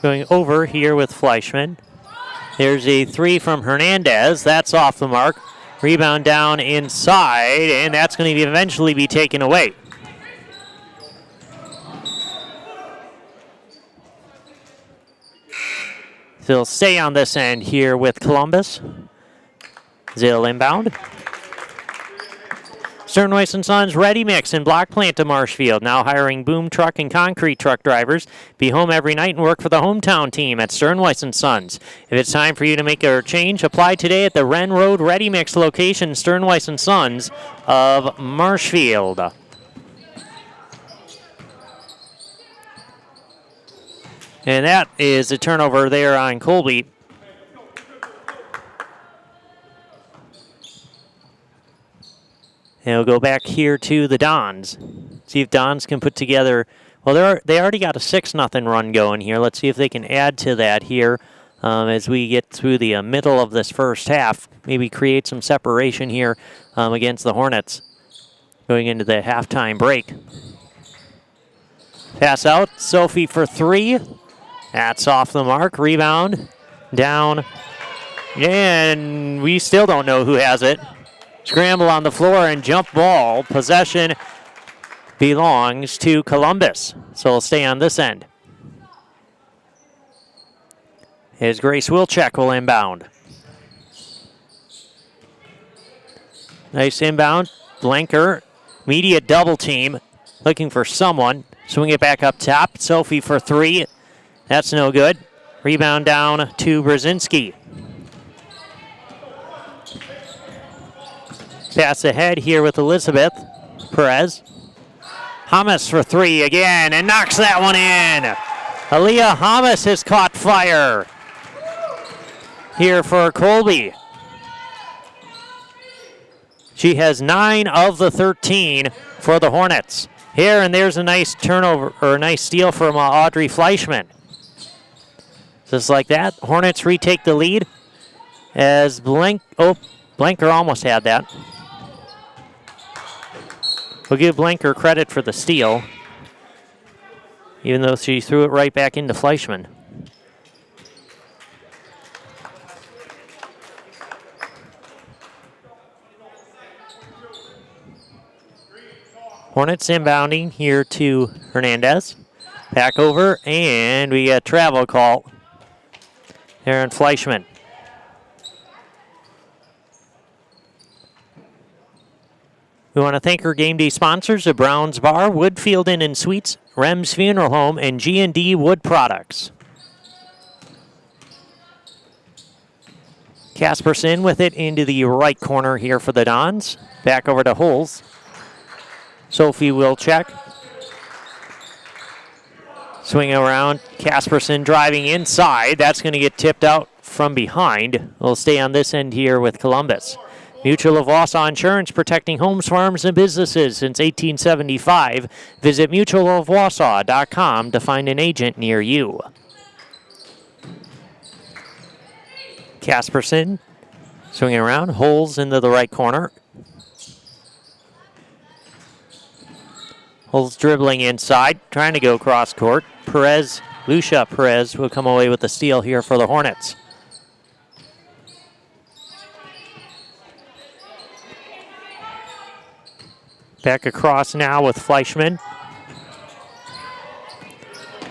Going over here with Fleischman. There's a 3 from Hernandez. That's off the mark. Rebound down inside, and that's going to eventually be taken away. They'll stay on this end here with Columbus. Zill inbound. Sternweiss & Sons Ready Mix and Block Plant to Marshfield, now hiring boom truck and concrete truck drivers. Be home every night and work for the hometown team at Sternweiss & Sons. If it's time for you to make a change, apply today at the Wren Road Ready Mix location, Sternweiss & Sons of Marshfield. And that is a turnover there on Colby. And we'll go back here to the Dons. See if Dons can put together Well, they already got a 6-0 run going here. Let's see if they can add to that here as we get through the middle of this first half. Maybe create some separation here against the Hornets going into the halftime break. Pass out, Sophie for 3. That's off the mark. Rebound, down, and we still don't know who has it. Scramble on the floor and jump ball. Possession belongs to Columbus, so it'll stay on this end. As Grace Wilczek will inbound. Nice inbound. Blanker, immediate double team, looking for someone. Swing it back up top. Sophie for 3. That's no good. Rebound down to Brzezinski. Pass ahead here with Elizabeth Perez. Hamas for 3 again and knocks that one in. Aaliyah Hamas has caught fire here for Colby. She has 9 of the 13 for the Hornets. Here, and there's a nice turnover, or a nice steal from Audrey Fleischman. Just like that, Hornets retake the lead as Blanker almost had that. We'll give Blanker credit for the steal, even though she threw it right back into Fleischman. Hornets inbounding here to Hernandez. Back over, and we get a travel call there on Fleischman. We want to thank our game day sponsors, the Browns Bar, Woodfield Inn and Suites, Rem's Funeral Home, and G&D Wood Products. Casperson with it into the right corner here for the Dons. Back over to Holes. Sophie Wilczek. Swing around. Casperson driving inside. That's going to get tipped out from behind. We'll stay on this end here with Columbus. Mutual of Wausau Insurance, protecting homes, farms, and businesses since 1875. Visit mutualofwausau.com to find an agent near you. Casperson swinging around. Holes into the right corner. Holes dribbling inside, trying to go cross court. Lucia Perez will come away with the steal here for the Hornets. Back across now with Fleischman.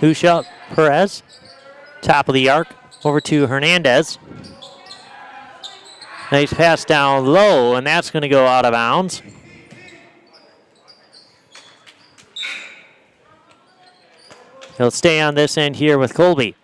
Lucia Perez, top of the arc, over to Hernandez. Nice pass down low, and that's going to go out of bounds. He'll stay on this end here with Colby.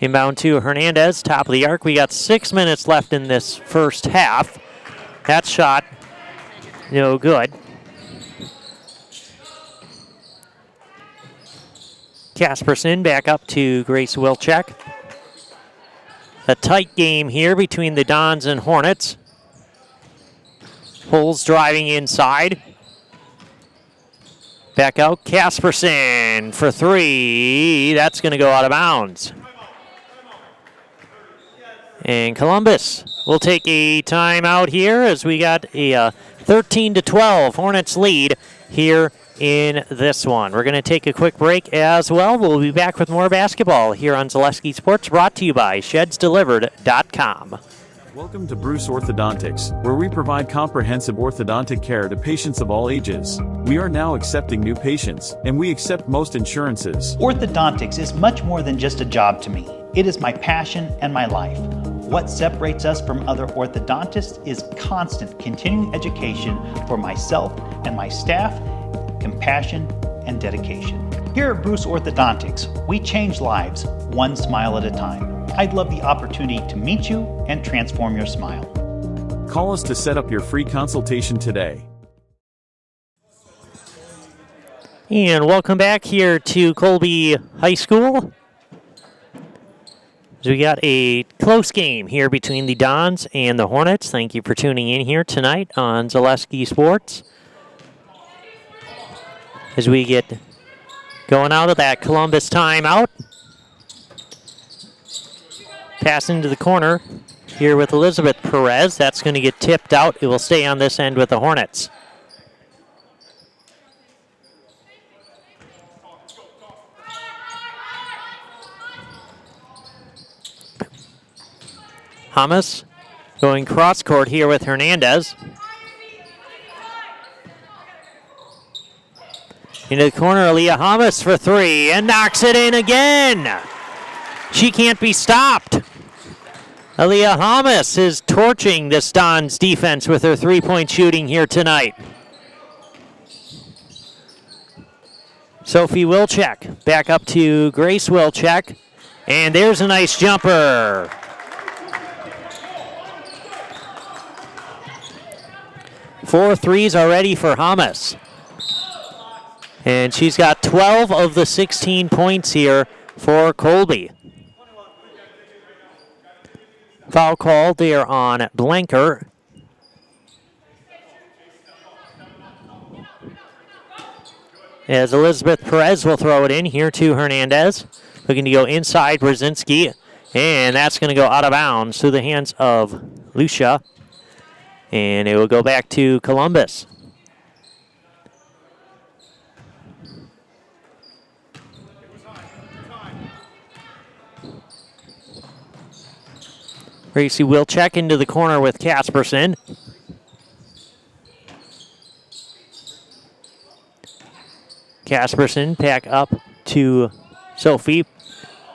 Inbound to Hernandez, top of the arc. We got 6 minutes left in this first half. That shot, no good. Casperson back up to Grace Wilczek. A tight game here between the Dons and Hornets. Holes driving inside. Back out, Casperson for 3. That's going to go out of bounds. And Columbus will take a timeout here as we got a 13-12 Hornets lead here in this one. We're going to take a quick break as well. We'll be back with more basketball here on Zaleski Sports, brought to you by ShedsDelivered.com. Welcome to Bruce Orthodontics, where we provide comprehensive orthodontic care to patients of all ages. We are now accepting new patients, and we accept most insurances. Orthodontics is much more than just a job to me. It is my passion and my life. What separates us from other orthodontists is constant continuing education for myself and my staff, compassion, and dedication. Here at Bruce Orthodontics, we change lives one smile at a time. I'd love the opportunity to meet you and transform your smile. Call us to set up your free consultation today. And welcome back here to Colby High School. So we got a close game here between the Dons and the Hornets. Thank you for tuning in here tonight on Zaleski Sports. As we get going out of that Columbus timeout. Pass into the corner here with Elizabeth Perez. That's going to get tipped out. It will stay on this end with the Hornets. Hamas going cross court here with Hernandez. Into the corner, Aaliyah Hamas for three and knocks it in again. She can't be stopped. Aaliyah Hamas is torching this Dons defense with her three-point shooting here tonight. Sophie Wilczek back up to Grace Wilczek. And there's a nice jumper. Four threes already for Hamas. And she's got 12 of the 16 points here for Colby. Foul called there on Blanker. As Elizabeth Perez will throw it in here to Hernandez. Looking to go inside Brzezinski. And that's going to go out of bounds through the hands of Lucia. And it will go back to Columbus. Gracie Wilczek into the corner with Casperson. Casperson back up to Sophie.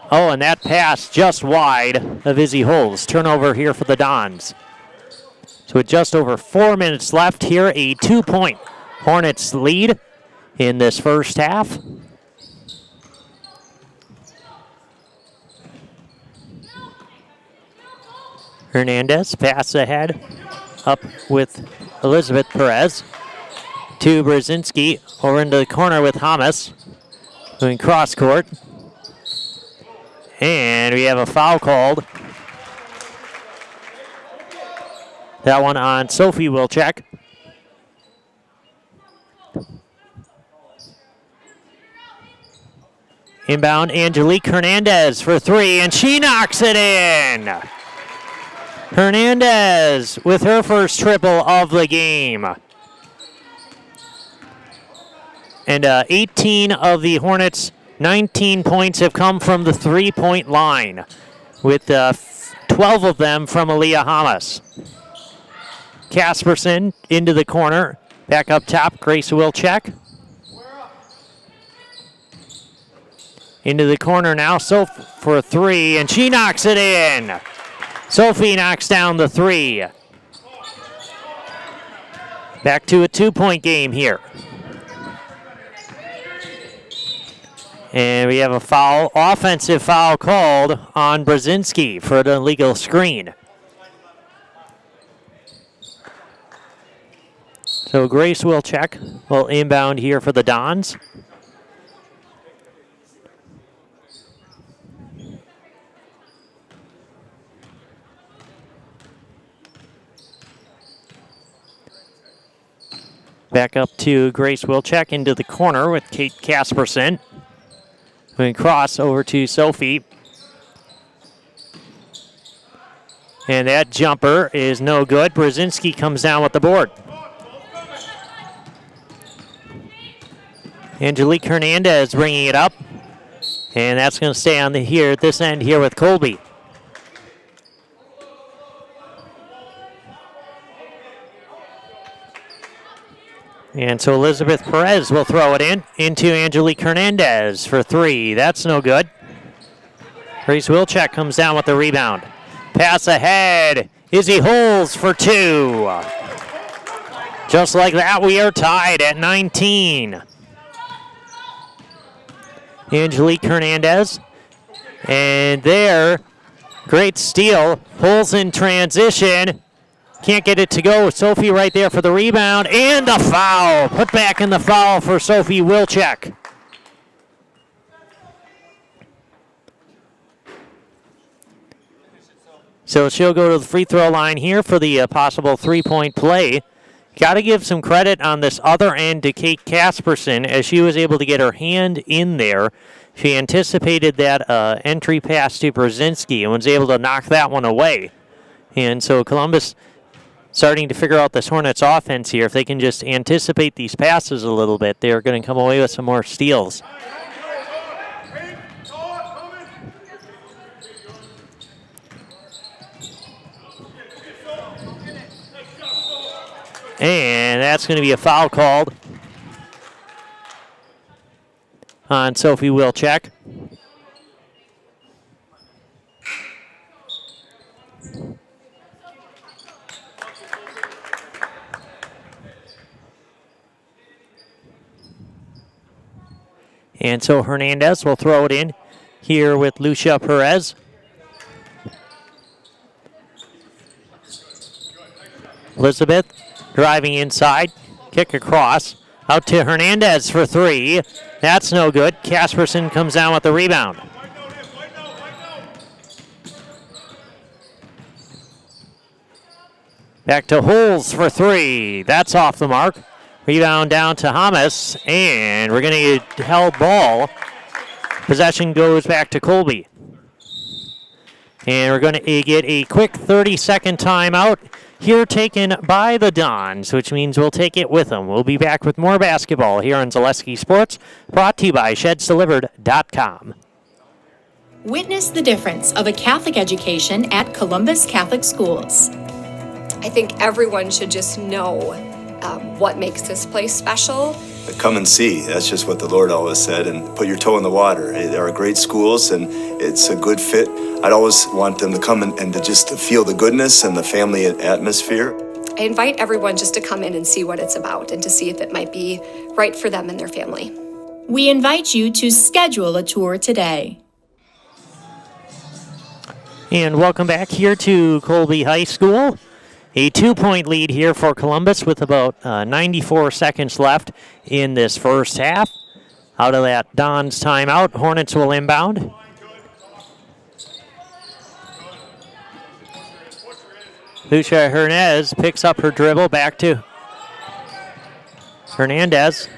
Oh, and that pass just wide of Izzy Holz. Turnover here for the Dons. So with just over 4 minutes left here, a 2-point Hornets lead in this first half. Hernandez pass ahead up with Elizabeth Perez to Brzezinski over into the corner with Hamas doing cross court. And we have a foul called. That one on Sophie Wilczek. Inbound, Angelique Hernandez for three, and she knocks it in. Hernandez with her first triple of the game. And 18 of the Hornets' 19 points have come from the three-point line, with 12 of them from Aaliyah Hamas. Casperson into the corner. Back up top, Grace Wilczek. Into the corner now, Sophie for three, and she knocks it in. Sophie knocks down the three. Back to a 2-point game here. And we have a foul, offensive foul called on Brzezinski for an illegal screen. So Grace Wilczek will inbound here for the Dons. Back up to Grace Wilczek into the corner with Kate Casperson. Moving cross over to Sophie. And that jumper is no good. Brzezinski comes down with the board. Angelique Hernandez bringing it up. And that's going to stay on this end here with Colby. And so Elizabeth Perez will throw it into Angelique Hernandez for three. That's no good. Grace Wilczek comes down with the rebound. Pass ahead. Izzy Holz for two. Just like that, we are tied at 19. Angelique Hernandez. And there, great steal. Holz in transition. Can't get it to go. Sophie right there for the rebound. And the foul. Put back in the foul for Sophie Wilczek. So she'll go to the free throw line here for the possible three-point play. Got to give some credit on this other end to Kate Casperson as she was able to get her hand in there. She anticipated that entry pass to Brzezinski and was able to knock that one away. And so Columbus starting to figure out this Hornets offense here. If they can just anticipate these passes a little bit, they're going to come away with some more steals. And that's going to be a foul called on Sophie Wilczek. And so Hernandez will throw it in here with Lucia Perez. Elizabeth driving inside, kick across, out to Hernandez for three. That's no good. Casperson comes down with the rebound. Back to Holes for three. That's off the mark. Rebound down to Hamas, and we're going to get held ball. Possession goes back to Colby. And we're going to get a quick 30-second timeout here taken by the Dons, which means we'll take it with them. We'll be back with more basketball here on Zaleski Sports, brought to you by ShedsDelivered.com. Witness the difference of a Catholic education at Columbus Catholic Schools. I think everyone should just know what makes this place special. Come and see. That's just what the Lord always said, and put your toe in the water. They are great schools, and it's a good fit. I'd always want them to come and to just to feel the goodness and the family atmosphere. I invite everyone just to come in and see what it's about and to see if it might be right for them and their family. We invite you to schedule a tour today. And welcome back here to Colby High School. A 2-point lead here for Columbus with about 94 seconds left in this first half. Out of that Don's timeout, Hornets will inbound. Lucia Hernandez picks up her dribble back to Hernandez.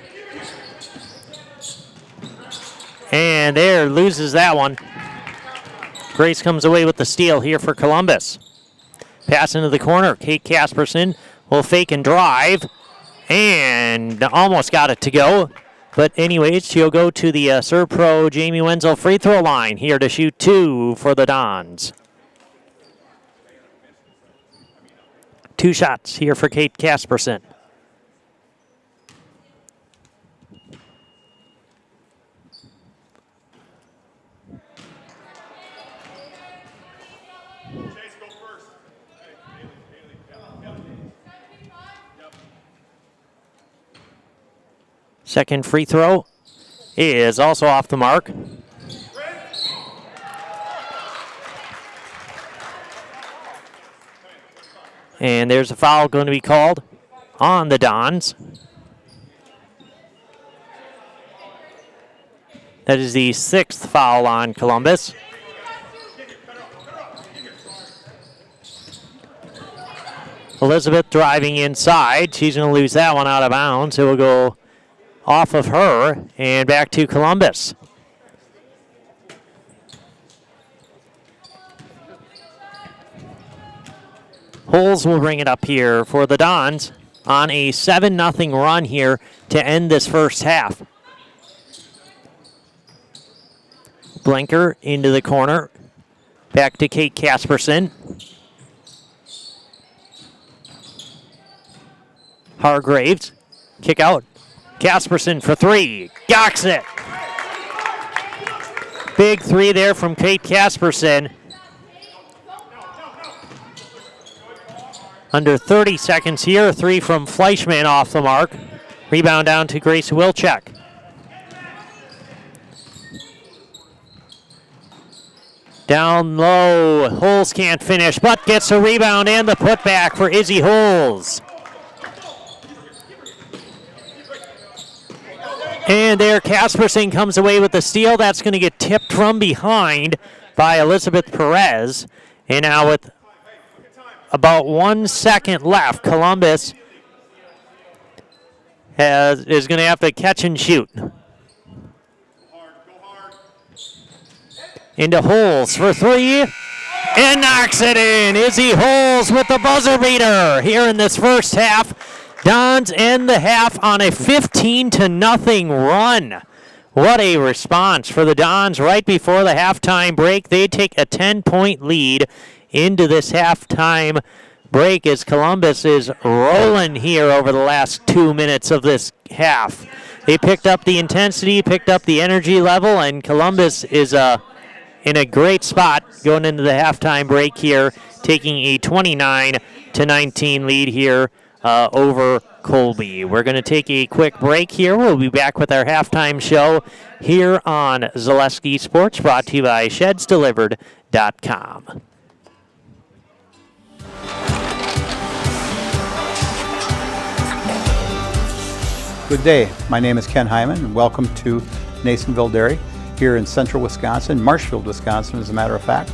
And there, loses that one. Grace comes away with the steal here for Columbus. Pass into the corner. Kate Casperson will fake and drive. And almost got it to go. But anyways, she'll go to the Serve Pro Jamie Wenzel free throw line here to shoot two for the Dons. 2 shots here for Kate Casperson. Second free throw is also off the mark. And there's a foul going to be called on the Dons. That is the 6th foul on Columbus. Elizabeth driving inside. She's going to lose that one out of bounds. It will go off of her and back to Columbus. Holes will bring it up here for the Dons on a 7-0 run here to end this first half. Blinker into the corner. Back to Kate Casperson. Hargraves. Kick out. Casperson for three. Gocks it. Big three there from Kate Casperson. Under 30 seconds here. A three from Fleischman off the mark. Rebound down to Grace Wilczek. Down low. Holes can't finish, but gets a rebound and the putback for Izzy Holes. And there, Casperson comes away with the steal. That's going to get tipped from behind by Elizabeth Perez. And now with about 1 second left. Columbus is going to have to catch and shoot. Into Holes for three, and knocks it in. Izzy Holes with the buzzer beater here in this first half. Dons end the half on a 15-0 run. What a response for the Dons right before the halftime break. They take a 10-point lead into this halftime break as Columbus is rolling here over the last 2 minutes of this half. They picked up the intensity, picked up the energy level, and Columbus is in a great spot going into the halftime break here, taking a 29-19 lead here over Colby. We're going to take a quick break here. We'll be back with our halftime show here on Zaleski Sports, brought to you by ShedsDelivered.com. Good day. My name is Ken Hyman, and welcome to Nasonville Dairy here in central Wisconsin, Marshfield, Wisconsin, as a matter of fact.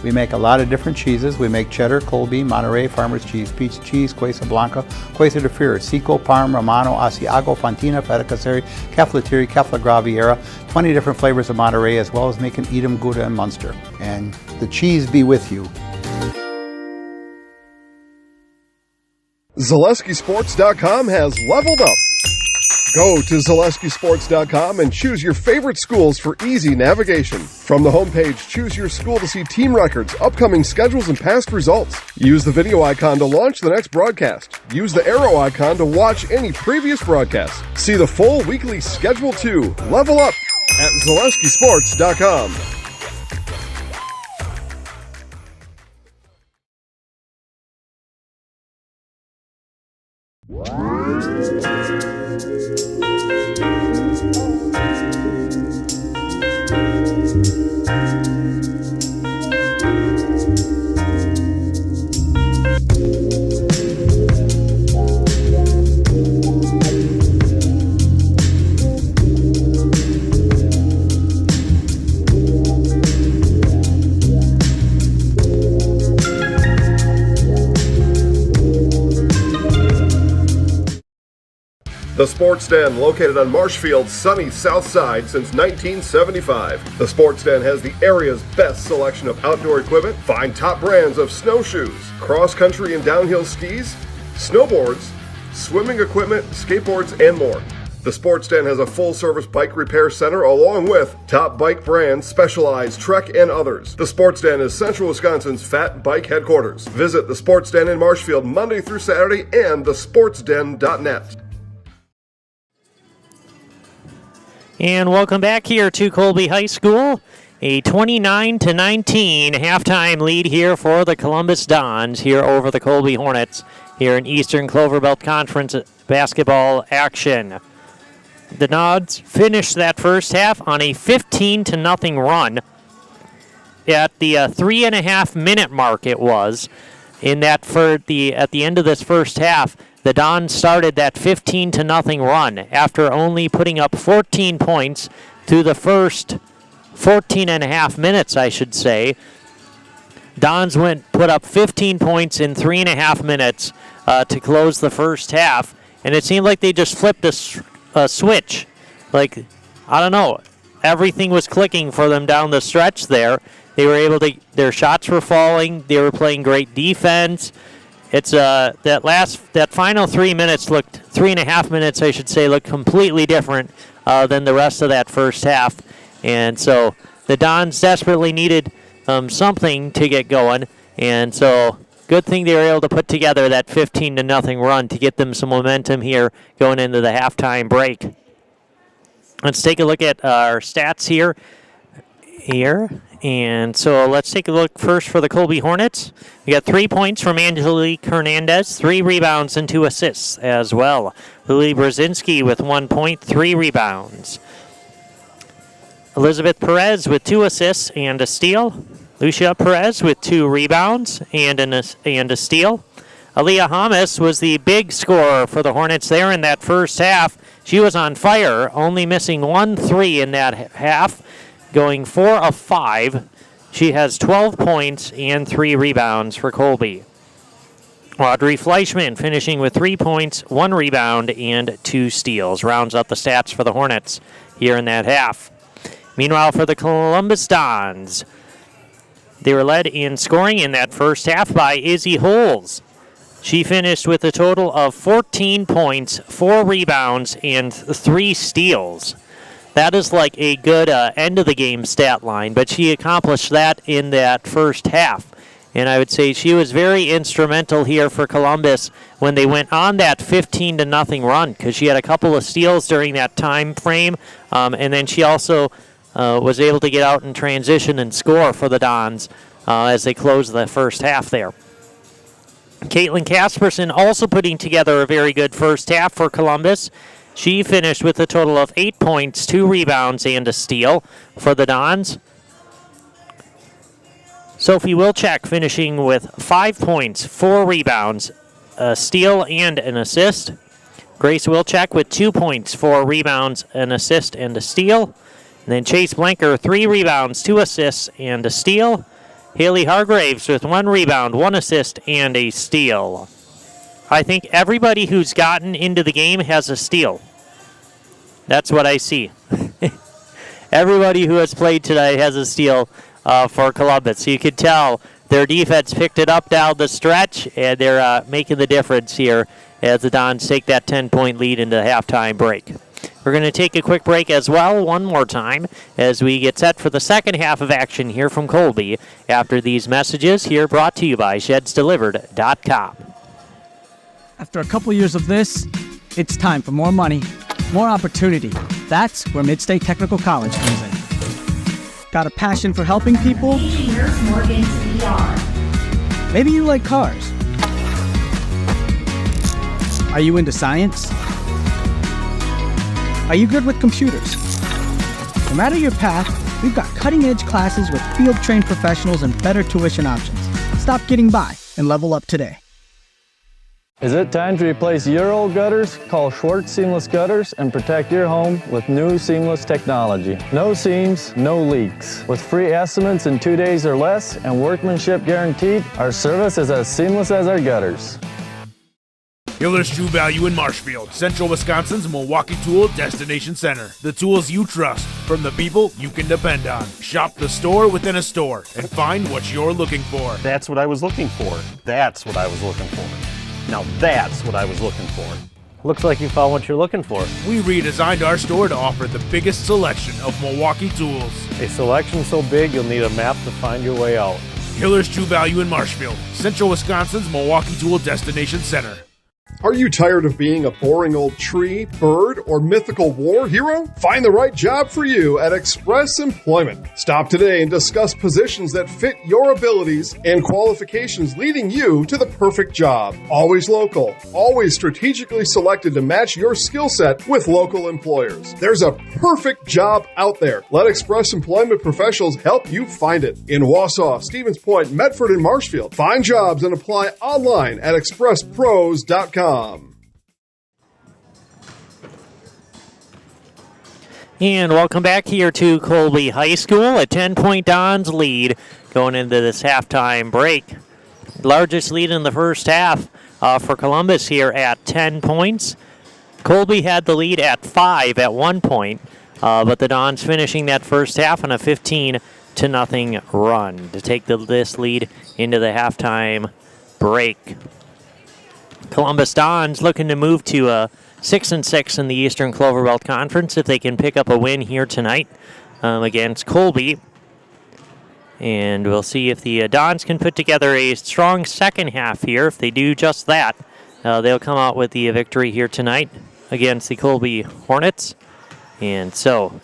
We make a lot of different cheeses. We make cheddar, Colby, Monterey, Farmer's Cheese, Peach Cheese, Quesa Blanca, Quesa de Fir, Seco, Parm, Romano, Asiago, Fontina, Feta Caseri, Cafflatiri, Cafflagraviera, 20 different flavors of Monterey, as well as making Edam, Gouda, and Munster. And the cheese be with you. ZaleskiSports.com has leveled up. Go to ZaleskiSports.com and choose your favorite schools for easy navigation. From the homepage, choose your school to see team records, upcoming schedules, and past results. Use the video icon to launch the next broadcast. Use the arrow icon to watch any previous broadcasts. See the full weekly schedule too. Level up at ZaleskiSports.com. The Sports Den, located on Marshfield's sunny south side since 1975. The Sports Den has the area's best selection of outdoor equipment. Find top brands of snowshoes, cross-country and downhill skis, snowboards, swimming equipment, skateboards, and more. The Sports Den has a full-service bike repair center along with top bike brands, Specialized, Trek, and others. The Sports Den is Central Wisconsin's Fat Bike headquarters. Visit the Sports Den in Marshfield Monday through Saturday and thesportsden.net. And welcome back here to Colby High School. A 29-19 halftime lead here for the Columbus Dons here over the Colby Hornets here in Eastern Clover Belt Conference basketball action. The Dons finished that first half on a 15-0 run. At the 3.5 minute mark it was. At the end of this first half, the Dons started that 15-0 run after only putting up 14 points through the first 14.5 minutes, I should say. Dons put up 15 points in 3.5 minutes to close the first half, and it seemed like they just flipped a switch. Like, I don't know, everything was clicking for them down the stretch there. They were able to, their shots were falling, they were playing great defense. It's that final 3 minutes looked 3.5 minutes, I should say, looked completely different than the rest of that first half, and so the Dons desperately needed something to get going, and so good thing they were able to put together that 15-0 run to get them some momentum here going into the halftime break. Let's take a look at our stats here. And so let's take a look first for the Colby Hornets. We got 3 points from Angelique Hernandez, 3 rebounds and 2 assists as well. Lily Brzezinski with 1 point, 3 rebounds. Elizabeth Perez with 2 assists and a steal. Lucia Perez with 2 rebounds and a steal. Aaliyah Hamas was the big scorer for the Hornets there in that first half. She was on fire, only missing 1 3 in that half, going 4 of 5. She has 12 points and 3 rebounds for Colby. Audrey Fleischman finishing with 3 points, 1 rebound, and 2 steals. Rounds up the stats for the Hornets here in that half. Meanwhile, for the Columbus Dons, they were led in scoring in that first half by Izzy Holes. She finished with a total of 14 points, 4 rebounds, and 3 steals. That is like a good end-of-the-game stat line, but she accomplished that in that first half. And I would say she was very instrumental here for Columbus when they went on that 15-0 run, because she had a couple of steals during that time frame, and then she also was able to get out in transition and score for the Dons as they closed the first half there. Caitlin Casperson also putting together a very good first half for Columbus. She finished with a total of 8 points, 2 rebounds, and a steal for the Dons. Sophie Wilczek finishing with 5 points, 4 rebounds, a steal, and an assist. Grace Wilczek with 2 points, 4 rebounds, an assist, and a steal. And then Chase Blanker, 3 rebounds, 2 assists, and a steal. Haley Hargraves with 1 rebound, 1 assist, and a steal. I think everybody who's gotten into the game has a steal. That's what I see. Everybody who has played today has a steal for Columbus. So you could tell their defense picked it up down the stretch, and they're making the difference here as the Dons take that 10-point lead into the halftime break. We're going to take a quick break as well, one more time, as we get set for the second half of action here from Colby after these messages here brought to you by ShedsDelivered.com. After a couple years of this, it's time for more money, more opportunity. That's where Midstate Technical College comes in. Got a passion for helping people? Maybe you like cars. Are you into science? Are you good with computers? No matter your path, we've got cutting-edge classes with field-trained professionals and better tuition options. Stop getting by and level up today. Is it time to replace your old gutters? Call Schwartz Seamless Gutters and protect your home with new seamless technology. No seams, no leaks. With free estimates in 2 days or less and workmanship guaranteed, our service is as seamless as our gutters. Hiller's True Value in Marshfield, Central Wisconsin's Milwaukee Tool Destination Center. The tools you trust from the people you can depend on. Shop the store within a store and find what you're looking for. That's what I was looking for. That's what I was looking for. Now that's what I was looking for. Looks like you found what you're looking for. We redesigned our store to offer the biggest selection of Milwaukee tools. A selection so big you'll need a map to find your way out. Hiller's True Value in Marshfield, Central Wisconsin's Milwaukee Tool Destination Center. Are you tired of being a boring old tree, bird, or mythical war hero? Find the right job for you at Express Employment. Stop today and discuss positions that fit your abilities and qualifications, leading you to the perfect job. Always local, always strategically selected to match your skill set with local employers. There's a perfect job out there. Let Express Employment professionals help you find it. In Wausau, Stevens Point, Medford, and Marshfield. Find jobs and apply online at expresspros.com. And welcome back here to Colby High School. A 10-point Dons lead going into this halftime break. Largest lead in the first half for Columbus here at 10 points. Colby had the lead at 5 at one point, but the Dons finishing that first half on a 15-0 run to take this lead into the halftime break. Columbus Dons looking to move to 6-6 in the Eastern Clover Belt Conference if they can pick up a win here tonight against Colby. And we'll see if the Dons can put together a strong second half here. If they do just that, they'll come out with the victory here tonight against the Colby Hornets. And so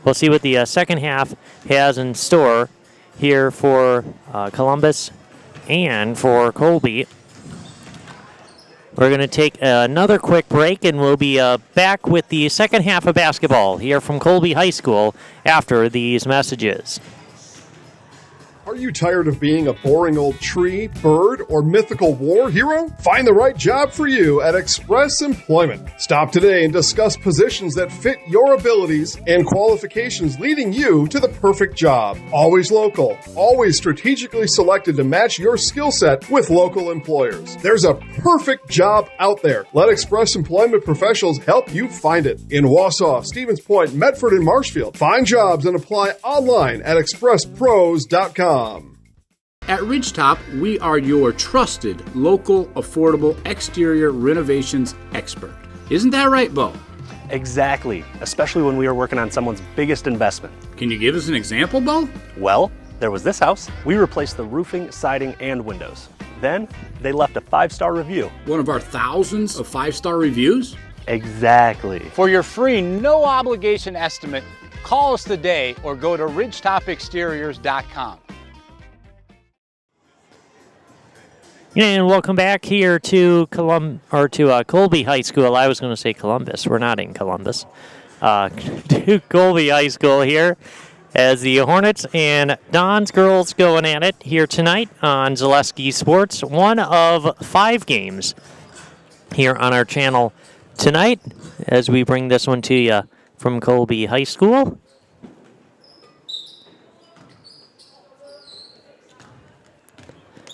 we'll see what the second half has in store here for Columbus and for Colby. We're going to take another quick break, and we'll be back with the second half of basketball here from Colby High School after these messages. Are you tired of being a boring old tree, bird, or mythical war hero? Find the right job for you at Express Employment. Stop today and discuss positions that fit your abilities and qualifications, leading you to the perfect job. Always local, always strategically selected to match your skill set with local employers. There's a perfect job out there. Let Express Employment professionals help you find it. In Wausau, Stevens Point, Medford, and Marshfield. Find jobs and apply online at expresspros.com. At Ridgetop, we are your trusted, local, affordable exterior renovations expert. Isn't that right, Bo? Exactly, especially when we are working on someone's biggest investment. Can you give us an example, Bo? Well, there was this house. We replaced the roofing, siding, and windows. Then, they left a 5-star review. One of our thousands of 5-star reviews? Exactly. For your free, no-obligation estimate, call us today or go to ridgetopexteriors.com. And welcome back here to Colby High School. I was going to say Columbus. We're not in Columbus. To Colby High School here as the Hornets and Don's girls going at it here tonight on Zaleski Sports. One of 5 games here on our channel tonight as we bring this one to you from Colby High School.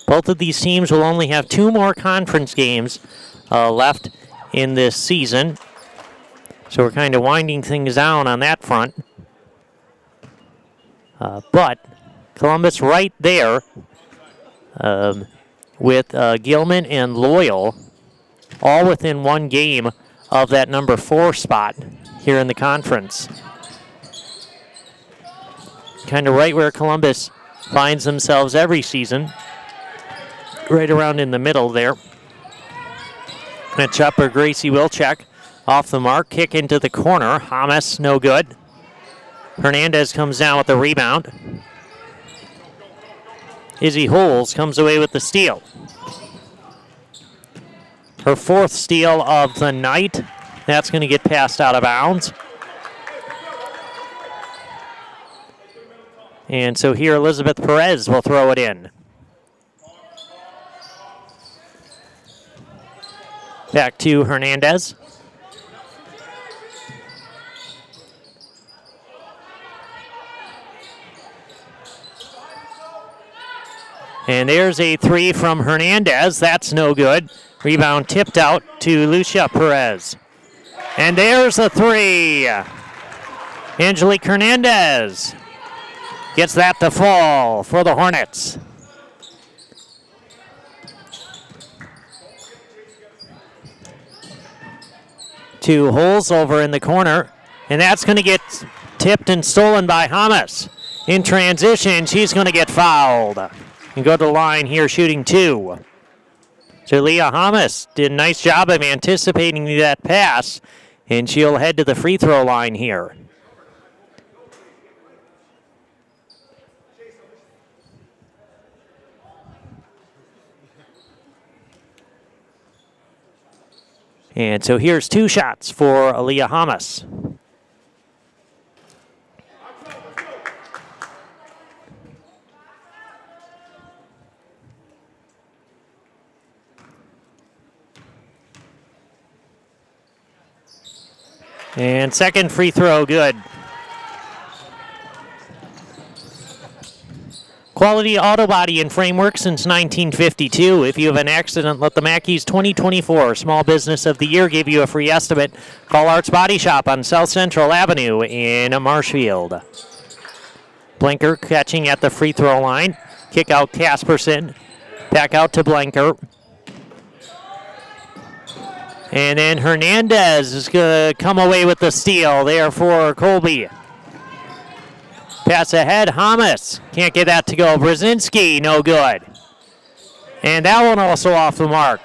Both of these teams will only have 2 more conference games left in this season. So we're kind of winding things down on that front. But Columbus right there with Gilman and Loyal all within 1 game of that number 4 spot here in the conference. Kind of right where Columbus finds themselves every season. Right around in the middle there. Match up or Gracie Wilczek off the mark. Kick into the corner. Hamas, no good. Hernandez comes down with the rebound. Izzy Holes comes away with the steal. Her 4th steal of the night. That's going to get passed out of bounds. And so here Elizabeth Perez will throw it in. Back to Hernandez. And there's a 3 from Hernandez. That's no good. Rebound tipped out to Lucia Perez. And there's a 3. Angelique Hernandez gets that to fall for the Hornets. Two Holes over in the corner, and that's going to get tipped and stolen by Hamas. In transition, she's going to get fouled and go to the line here shooting 2. So Leah Hamas did a nice job of anticipating that pass, and she'll head to the free throw line here. And so here's 2 shots for Aaliyah Hamas. And second free throw, good. Quality Auto Body and Framework since 1952. If you have an accident, let the Mackeys 2024 Small Business of the Year give you a free estimate. Call Arts Body Shop on South Central Avenue in Marshfield. Blinker catching at the free throw line. Kick out Casperson. Back out to Blinker. And then Hernandez is going to come away with the steal there for Colby. Pass ahead, Hamas. Can't get that to go. Brzezinski, no good. And that one also off the mark.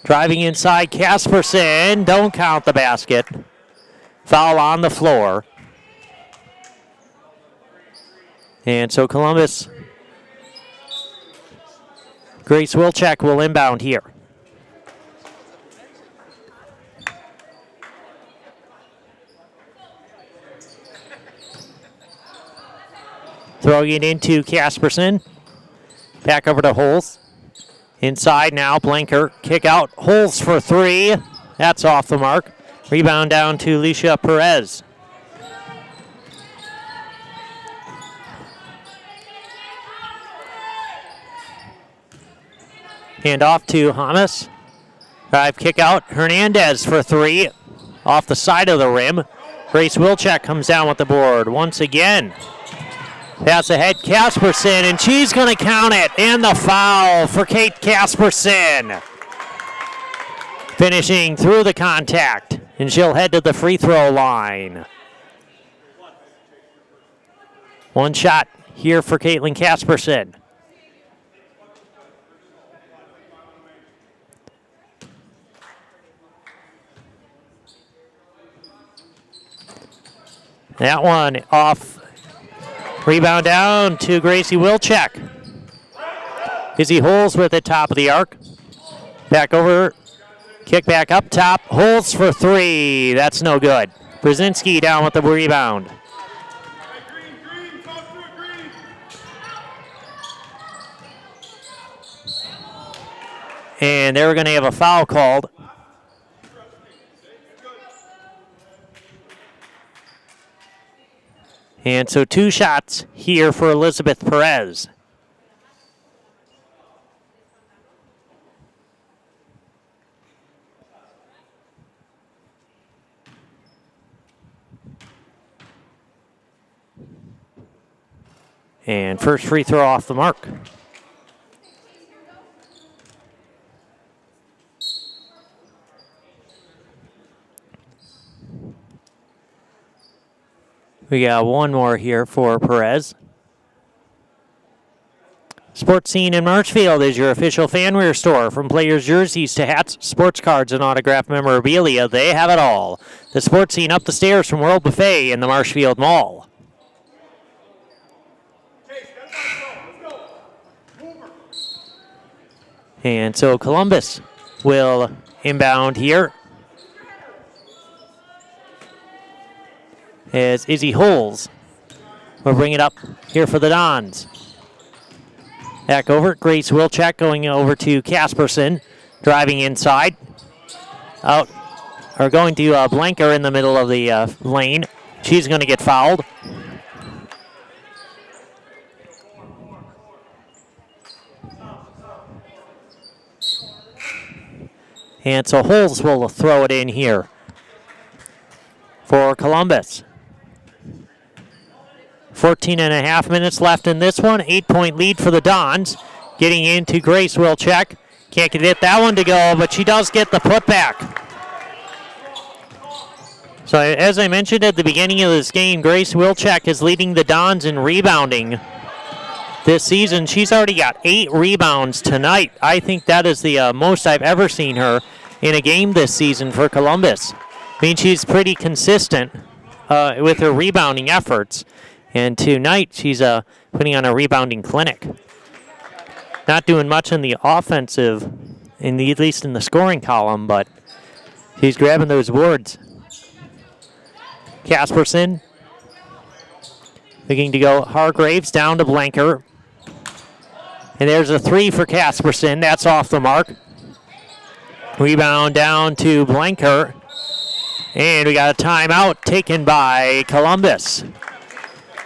Driving inside, Casperson. Don't count the basket. Foul on the floor. And so Columbus, Grace Wilczek will inbound here. Throwing it into Casperson. Back over to Holes. Inside now, Blanker. Kick out. Holes for three. That's off the mark. Rebound down to Alicia Perez. Hand off to Hamas. Drive kick out. Hernandez for three. Off the side of the rim. Grace Wilczek comes down with the board once again. Pass ahead, Casperson, and she's going to count it. And the foul for Kate Casperson. Finishing through the contact, and she'll head to the free throw line. One shot here for Caitlin Casperson. That one off. Rebound down to Gracie Wilczek. Izzy Holes with it, top of the arc. Back over. Kick back up top. Holes for three. That's no good. Brzezinski down with the rebound. And they're going to have a foul called. And so 2 shots here for Elizabeth Perez. And first free throw off the mark. We got one more here for Perez. Sports Scene in Marshfield is your official fanwear store. From players' jerseys to hats, sports cards, and autographed memorabilia, they have it all. The Sports Scene up the stairs from World Buffet in the Marshfield Mall. And so Columbus will inbound here. As Izzy Holes will bring it up here for the Dons. Back over, Grace Wilczek going over to Casperson, driving inside. Out, or going to Blanker in the middle of the lane. She's going to get fouled. And so Holes will throw it in here for Columbus. 14.5 minutes left in this one. 8-point lead for the Dons. Getting into Grace Wilczek. Can't get that one to go, but she does get the putback. So as I mentioned at the beginning of this game, Grace Wilczek is leading the Dons in rebounding this season. She's already got 8 rebounds tonight. I think that is the most I've ever seen her in a game this season for Columbus. I mean, she's pretty consistent with her rebounding efforts. And tonight, she's putting on a rebounding clinic. Not doing much in the offensive, at least in the scoring column, but she's grabbing those boards. Casperson looking to go Hargraves down to Blanker. And there's a 3 for Casperson. That's off the mark. Rebound down to Blanker. And we got a timeout taken by Columbus.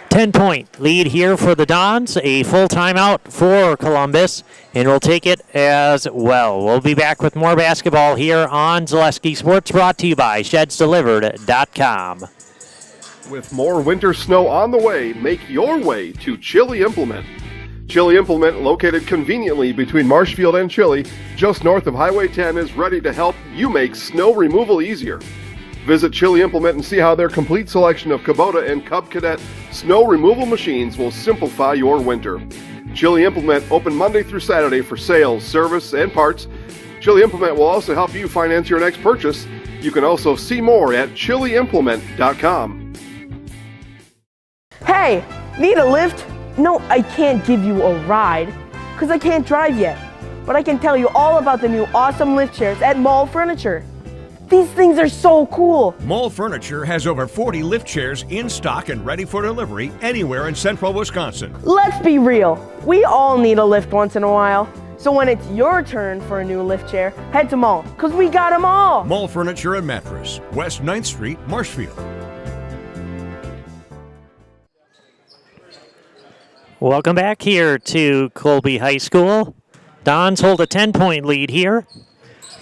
10-point lead here for the Dons. A full timeout for Columbus, and we'll take it as well. We'll be back with more basketball here on Zaleski Sports, brought to you by ShedsDelivered.com. With more winter snow on the way, make your way to Chili Implement. Chili Implement, located conveniently between Marshfield and Chili, just north of Highway 10, is ready to help you make snow removal easier. Visit Chili Implement and see how their complete selection of Kubota and Cub Cadet snow removal machines will simplify your winter. Chili Implement open Monday through Saturday for sales, service, and parts. Chili Implement will also help you finance your next purchase. You can also see more at chiliimplement.com. Hey, need a lift? No, I can't give you a ride because I can't drive yet. But I can tell you all about the new awesome lift chairs at Mall Furniture. These things are so cool. Mole Furniture has over 40 lift chairs in stock and ready for delivery anywhere in central Wisconsin. Let's be real. We all need a lift once in a while. So when it's your turn for a new lift chair, head to Mole, because we got them all. Mole Furniture and Mattress, West 9th Street, Marshfield. Welcome back here to Colby High School. Dons hold a 10-point lead here.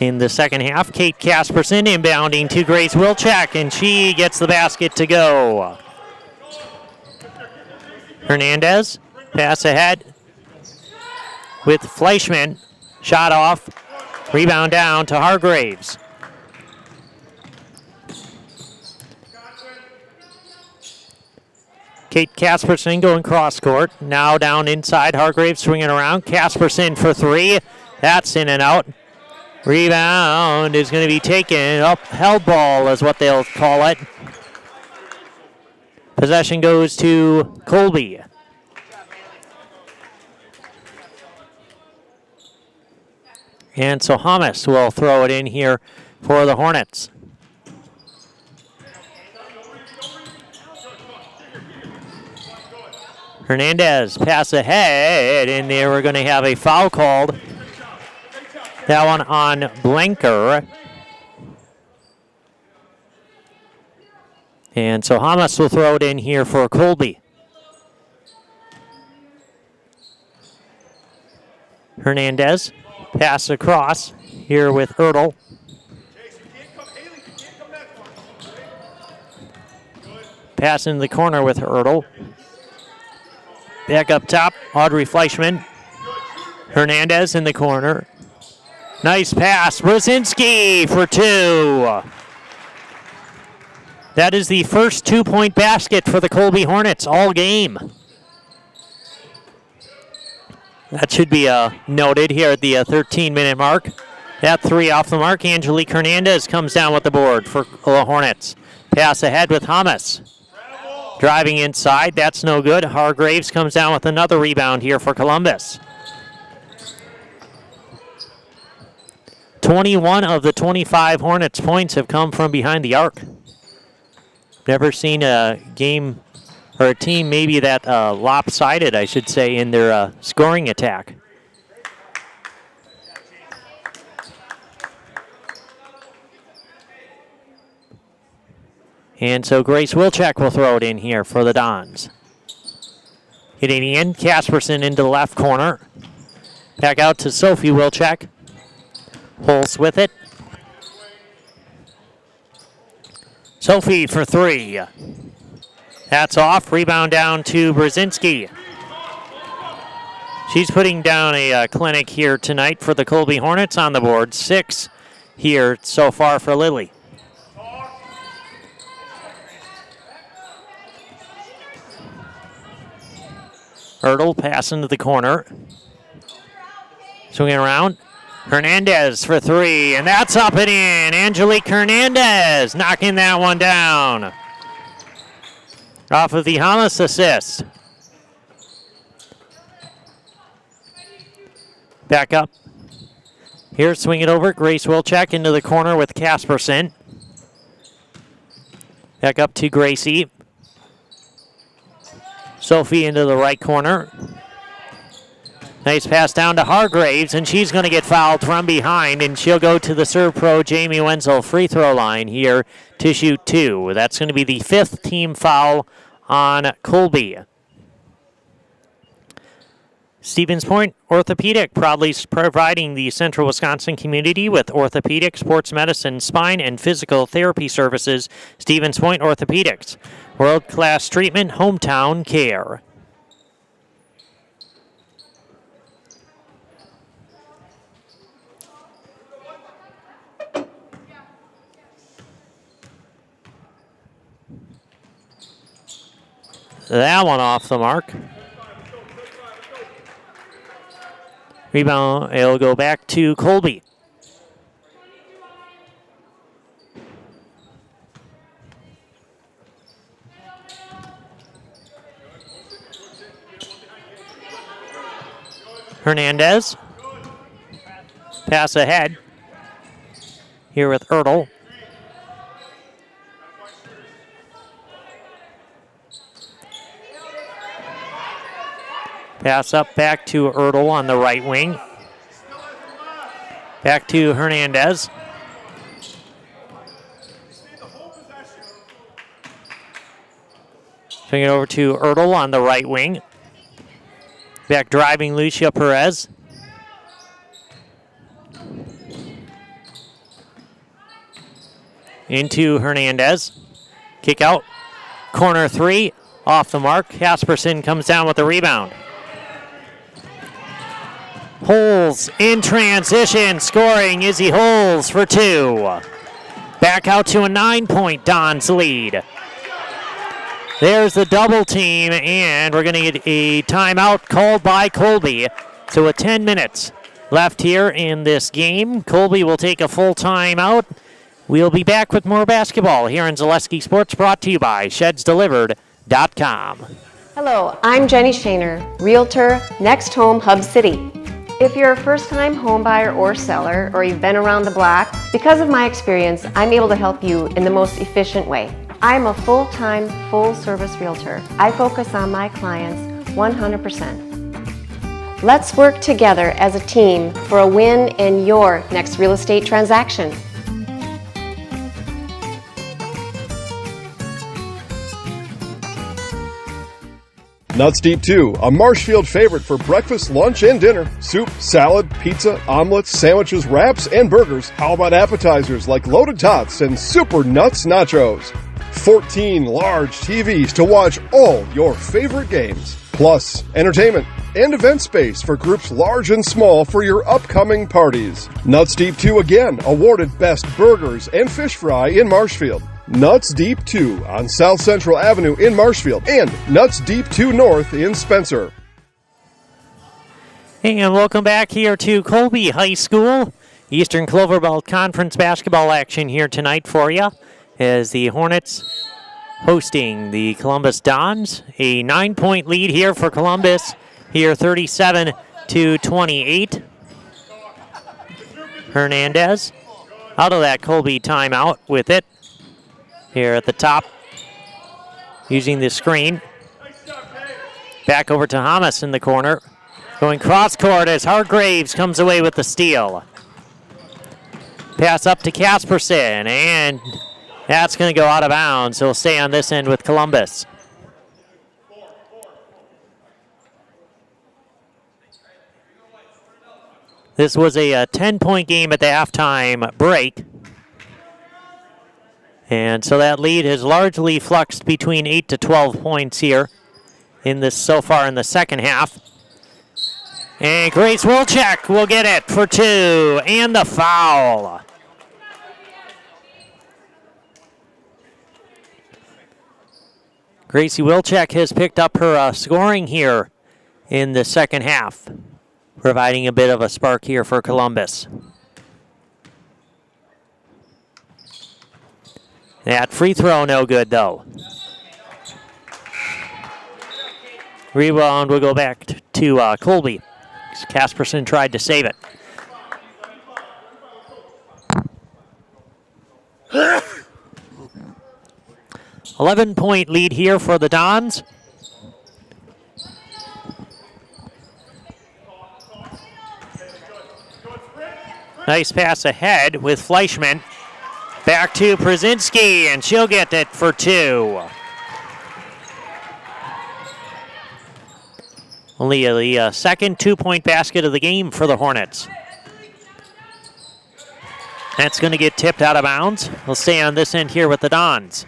In the second half, Kate Casperson inbounding to Grace Wilczek, and she gets the basket to go. Hernandez, pass ahead with Fleischman. Shot off, rebound down to Hargraves. Kate Casperson going cross court. Now down inside, Hargraves swinging around. Casperson for three. That's in and out. Rebound is going to be taken up. Held ball is what they'll call it. Possession goes to Colby. And so Hamas will throw it in here for the Hornets. Hernandez pass ahead, and they were going to have a foul called. That one on Blanker. And so Hamas will throw it in here for Colby. Hernandez, pass across here with Ertl. Pass in the corner with Ertl. Back up top, Audrey Fleischman. Hernandez in the corner. Nice pass, Brzezinski for two. That is the first 2-point basket for the Colby Hornets all game. That should be noted here at the 13-minute mark. That three off the mark. Angelique Hernandez comes down with the board for the Hornets. Pass ahead with Hamas. Driving inside, that's no good. Hargraves comes down with another rebound here for Columbus. 21 of the 25 Hornets points have come from behind the arc. Never seen a game or a team maybe that lopsided, I should say, in their scoring attack. And so Grace Wilczek will throw it in here for the Dons. Hitting in, Casperson into the left corner. Back out to Sophie Wilczek. Holtz with it. Sophie for three. That's off. Rebound down to Brzezinski. She's putting down a clinic here tonight for the Colby Hornets on the board. 6 here so far for Lily. Ertl pass into the corner. Swinging around. Hernandez for three, and that's up and in. Angelique Hernandez knocking that one down. Off of the Hamas assist. Back up. Here, swing it over. Grace Wilczek into the corner with Casperson. Back up to Gracie. Sophie into the right corner. Nice pass down to Hargraves, and she's going to get fouled from behind, and she'll go to the Serve Pro Jamie Wenzel free throw line here to shoot 2. That's going to be the 5th team foul on Colby. Stevens Point Orthopedic, proudly providing the central Wisconsin community with orthopedic, sports medicine, spine, and physical therapy services. Stevens Point Orthopedics, world-class treatment, hometown care. That one off the mark. Rebound, it'll go back to Colby. Hernandez. Pass ahead. Here with Ertl. Pass up back to Ertl on the right wing. Back to Hernandez. Swing it over to Ertl on the right wing. Back driving Lucia Perez. Into Hernandez. Kick out. Corner 3. Off the mark. Casperson comes down with the rebound. Holes in transition. Scoring Izzy Holes for 2. Back out to a 9-point Dons lead. There's the double team, and we're going to get a timeout called by Colby. So with 10 minutes left here in this game, Colby will take a full timeout. We'll be back with more basketball here in Zaleski Sports, brought to you by ShedsDelivered.com. Hello, I'm Jenny Shaner, Realtor, Next Home Hub City. If you're a first-time home buyer or seller, or you've been around the block, because of my experience, I'm able to help you in the most efficient way. I'm a full-time, full-service realtor. I focus on my clients 100%. Let's work together as a team for a win in your next real estate transaction. Nuts Deep 2, a Marshfield favorite for breakfast, lunch, and dinner. Soup, salad, pizza, omelets, sandwiches, wraps, and burgers. How about appetizers like loaded tots and super nuts nachos? 14 large TVs to watch all your favorite games. Plus, entertainment and event space for groups large and small for your upcoming parties. Nuts Deep 2 again, awarded Best Burgers and Fish Fry in Marshfield. Nuts Deep 2 on South Central Avenue in Marshfield and Nuts Deep 2 North in Spencer. And welcome back here to Colby High School. Eastern Clover Belt Conference basketball action here tonight for you as the Hornets hosting the Columbus Dons. A 9-point lead here for Columbus, here 37-28. Hernandez out of that Colby timeout with it. Here at the top, using the screen. Back over to Hamas in the corner. Going cross court as Hargraves comes away with the steal. Pass up to Casperson, and that's going to go out of bounds. He'll stay on this end with Columbus. This was a 10-point game at the halftime break. And so that lead has largely fluxed between 8 to 12 points here in this so far in the second half. And Grace Wilczek will get it for 2, and the foul. Gracie Wilczek has picked up her scoring here in the second half, providing a bit of a spark here for Columbus. That free throw no good, though. Rebound will go back to Colby. Casperson tried to save it. .11-point lead here for the Dons. Nice pass ahead with Fleischman. Back to Brzezinski, and she'll get it for 2. Only the second 2-point basket of the game for the Hornets. That's going to get tipped out of bounds. We'll stay on this end here with the Dons.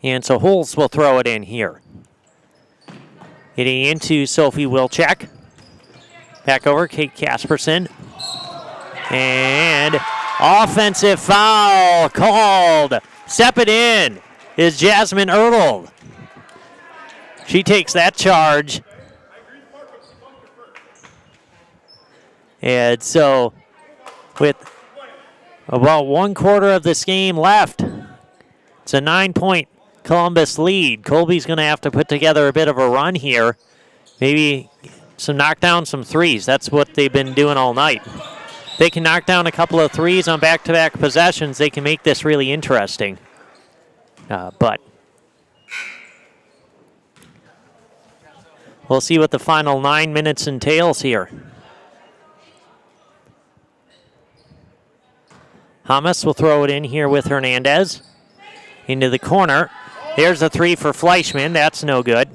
And so Holes will throw it in here. Getting into Sophie Wilczek. Back over Kate Casperson. And offensive foul called. Step it in is Jasmine Ertl. She takes that charge. And so with about 1/4 of this game left, it's a 9-point Columbus lead. Colby's going to have to put together a bit of a run here. Maybe some knockdown, some threes. That's what they've been doing all night. They can knock down a couple of threes on back-to-back possessions. They can make this really interesting. But We'll see what the final 9 minutes entails here. Hamas will throw it in here with Hernandez. Into the corner. There's a three for Fleischman. That's no good.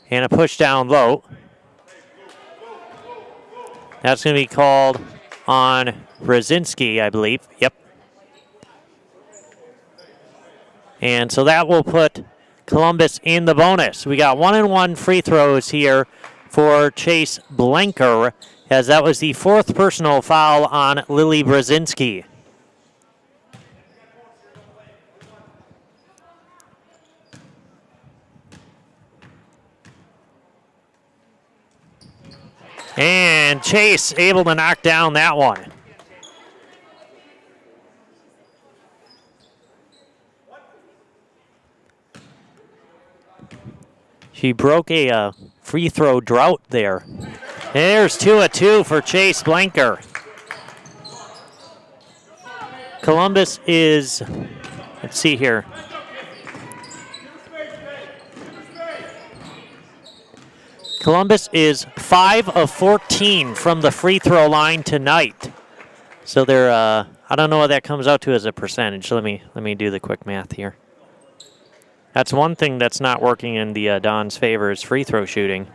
And a push down low. That's going to be called on Brzezinski, I believe. Yep. And so that will put Columbus in the bonus. We got 1-and-1 free throws here for Chase Blanker, as that was the fourth personal foul on Lily Brzezinski. And Chase able to knock down that one. She broke a free throw drought there. There's 2-2 for Chase Blanker. Columbus is, let's see here. Columbus is 5 of 14 from the free throw line tonight. So they're, I don't know what that comes out to as a percentage. Let me do the quick math here. That's one thing that's not working in the Don's favor is free throw shooting.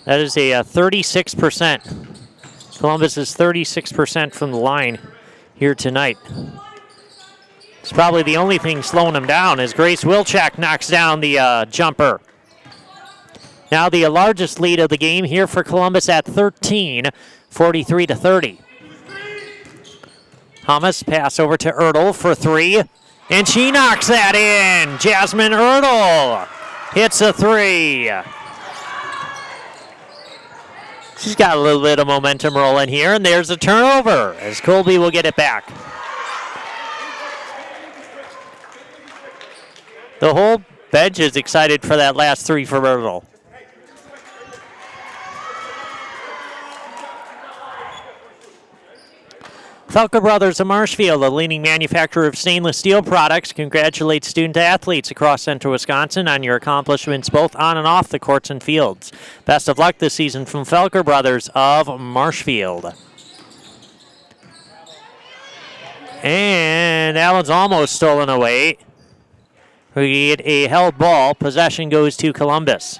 That is a 36%. Columbus is 36% from the line here tonight. It's probably the only thing slowing them down as Grace Wilczek knocks down the jumper. Now the largest lead of the game here for Columbus at 13, 43-30. Hamas pass over to Ertl for three, and she knocks that in. Jasmine Ertl hits a three. She's got a little bit of momentum rolling here, and there's a turnover as Colby will get it back. The whole bench is excited for that last three for Ertl. Felker Brothers of Marshfield, a leading manufacturer of stainless steel products, congratulates student-athletes across central Wisconsin on your accomplishments both on and off the courts and fields. Best of luck this season from Felker Brothers of Marshfield. And that one's almost stolen away. We get a held ball. Possession goes to Columbus.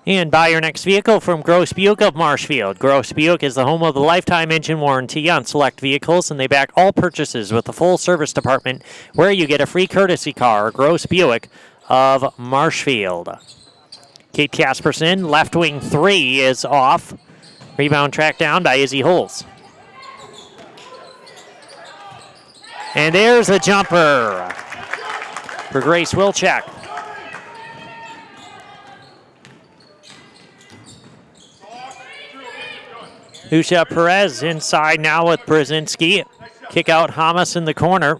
And buy your next vehicle from Gross Buick of Marshfield. Gross Buick is the home of the lifetime engine warranty on select vehicles, and they back all purchases with a full service department where you get a free courtesy car. Gross Buick of Marshfield. Kate Casperson, left wing three is off. Rebound tracked down by Izzy Holes. And there's a jumper for Grace Wilczek. Lucia Perez inside now with Brzezinski. Kick out Hamas in the corner.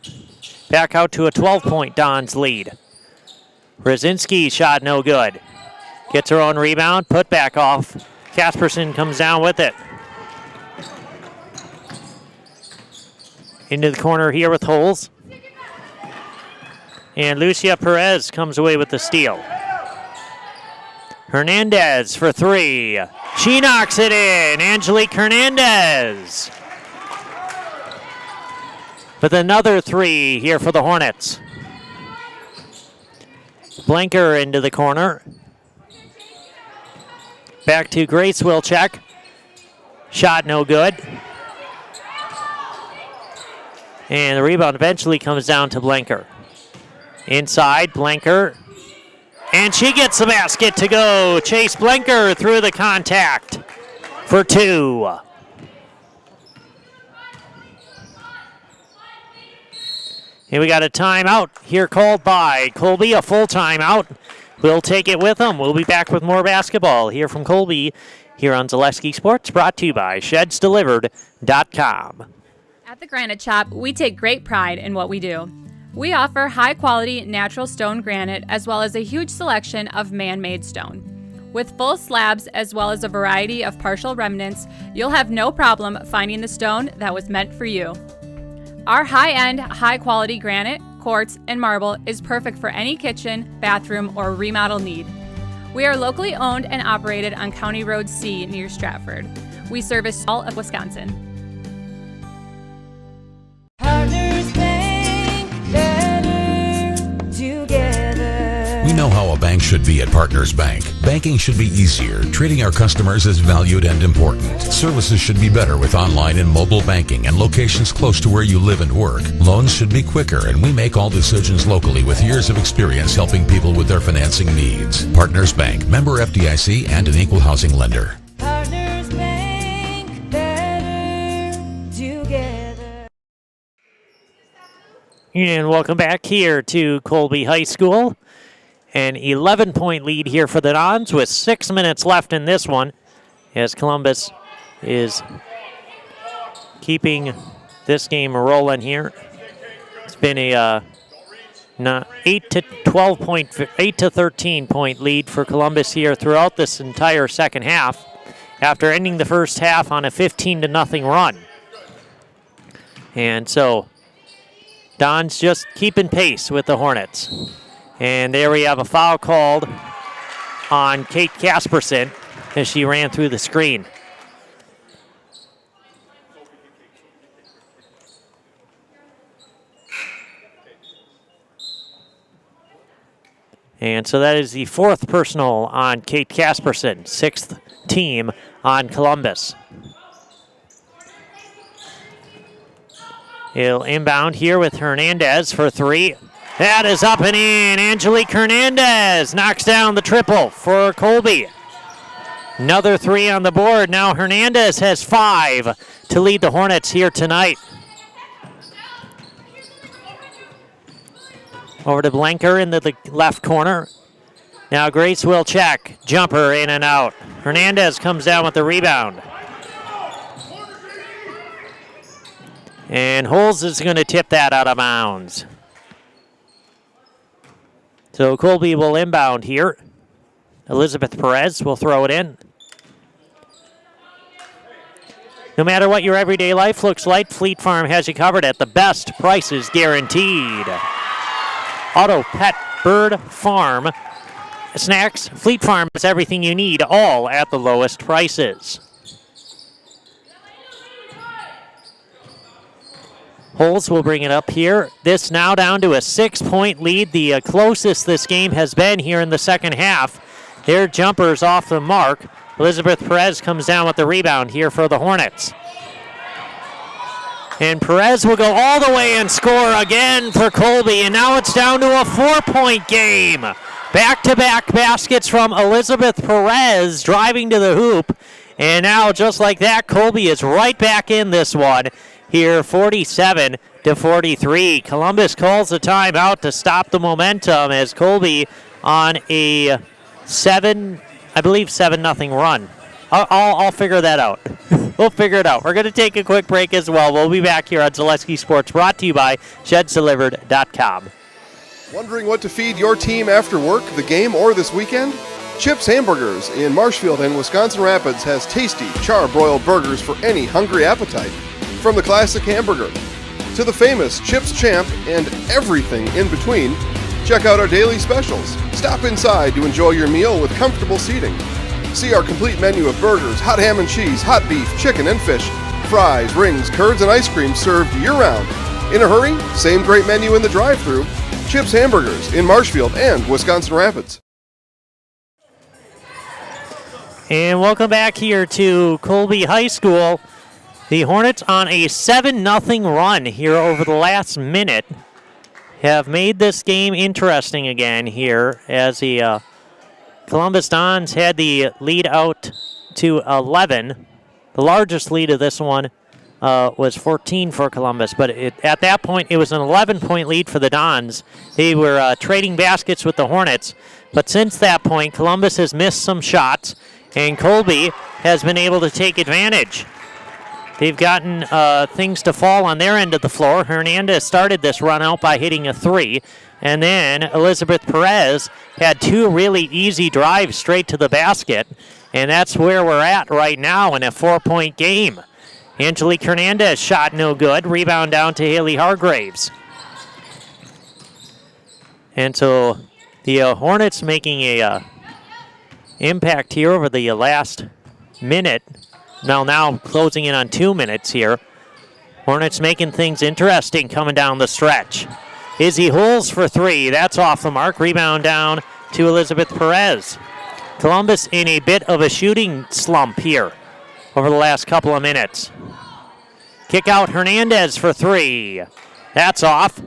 Back out to a 12-point Don's lead. Brzezinski shot no good. Gets her own rebound, put back off. Casperson comes down with it. Into the corner here with Holes. And Lucia Perez comes away with the steal. Hernandez for three. She knocks it in. Angelique Hernandez with another three here for the Hornets. Blanker into the corner. Back to Grace Wilczek. Shot no good. And the rebound eventually comes down to Blanker. Inside, Blanker. And she gets the basket to go. Chase Blanker through the contact for two. And we got a timeout here called by Colby, a full timeout. We'll take it with them. We'll be back with more basketball here from Colby here on Zaleski Sports, brought to you by ShedsDelivered.com. At the Granite Shop, we take great pride in what we do. We offer high-quality natural stone granite as well as a huge selection of man-made stone. With full slabs as well as a variety of partial remnants, you'll have no problem finding the stone that was meant for you. Our high-end, high-quality granite, quartz, and marble is perfect for any kitchen, bathroom, or remodel need. We are locally owned and operated on County Road C near Stratford. We service all of Wisconsin. Partners Bank, better together. We know how a bank should be at Partners Bank. Banking should be easier. Treating our customers as valued and important. Services should be better with online and mobile banking and locations close to where you live and work. Loans should be quicker, and we make all decisions locally with years of experience helping people with their financing needs. Partners Bank, member FDIC, and an equal housing lender. Partners Bank, better together. And welcome back here to Colby High School. An 11-point lead here for the Dons with 6 minutes left in this one as Columbus is keeping this game rolling here. It's been a 8 to 13 point lead for Columbus here throughout this entire second half after ending the first half on a 15-0 run. And so Dons just keeping pace with the Hornets. And there we have a foul called on Kate Casperson as she ran through the screen. And so that is the fourth personal on Kate Casperson, sixth team on Columbus. He'll inbound here with Hernandez for three. That is up and in. Angelique Hernandez knocks down the triple for Colby. Another three on the board. Now Hernandez has 5 to lead the Hornets here tonight. Over to Blanker in the left corner. Now Grace will check. Jumper in and out. Hernandez comes down with the rebound. And Holes is going to tip that out of bounds. So Colby will inbound here. Elizabeth Perez will throw it in. No matter what your everyday life looks like, Fleet Farm has you covered at the best prices guaranteed. Auto, pet, bird, farm, snacks, Fleet Farm is everything you need, all at the lowest prices. Holes will bring it up here. This now down to a 6-point lead, the closest this game has been here in the second half. Their jumper's off the mark. Elizabeth Perez comes down with the rebound here for the Hornets. And Perez will go all the way and score again for Colby, and now it's down to a 4-point game. Back-to-back baskets from Elizabeth Perez driving to the hoop, and now just like that, Colby is right back in this one. Here, 47-43. Columbus calls a timeout to stop the momentum as Colby on a 7-0 run. I'll figure that out. We'll figure it out. We're going to take a quick break as well. We'll be back here on Zaleski Sports, brought to you by ShedsDelivered.com. Wondering what to feed your team after work, the game, or this weekend? Chips Hamburgers in Marshfield and Wisconsin Rapids has tasty, char-broiled burgers for any hungry appetite. From the classic hamburger to the famous Chips Champ and everything in between, check out our daily specials. Stop inside to enjoy your meal with comfortable seating. See our complete menu of burgers, hot ham and cheese, hot beef, chicken and fish, fries, rings, curds, and ice cream served year-round. In a hurry? Same great menu in the drive-thru. Chips Hamburgers in Marshfield and Wisconsin Rapids. And welcome back here to Colby High School. The Hornets on a 7-0 run here over the last minute have made this game interesting again here as the Columbus Dons had the lead out to 11. The largest lead of this one was 14 for Columbus, but at that point it was an 11-point lead for the Dons. They were trading baskets with the Hornets, but since that point Columbus has missed some shots and Colby has been able to take advantage. they've gotten things to fall on their end of the floor. Hernandez started this run out by hitting a 3. And then Elizabeth Perez had 2 really easy drives straight to the basket. And that's where we're at right now in a 4-point game. Angelique Hernandez shot no good. Rebound down to Haley Hargraves. And so the Hornets making a impact here over the last minute. Now closing in on 2 minutes here. Hornets making things interesting coming down the stretch. Izzy Holes for 3. That's off the mark. Rebound down to Elizabeth Perez. Columbus in a bit of a shooting slump here over the last couple of minutes. Kick out Hernandez for 3. That's off.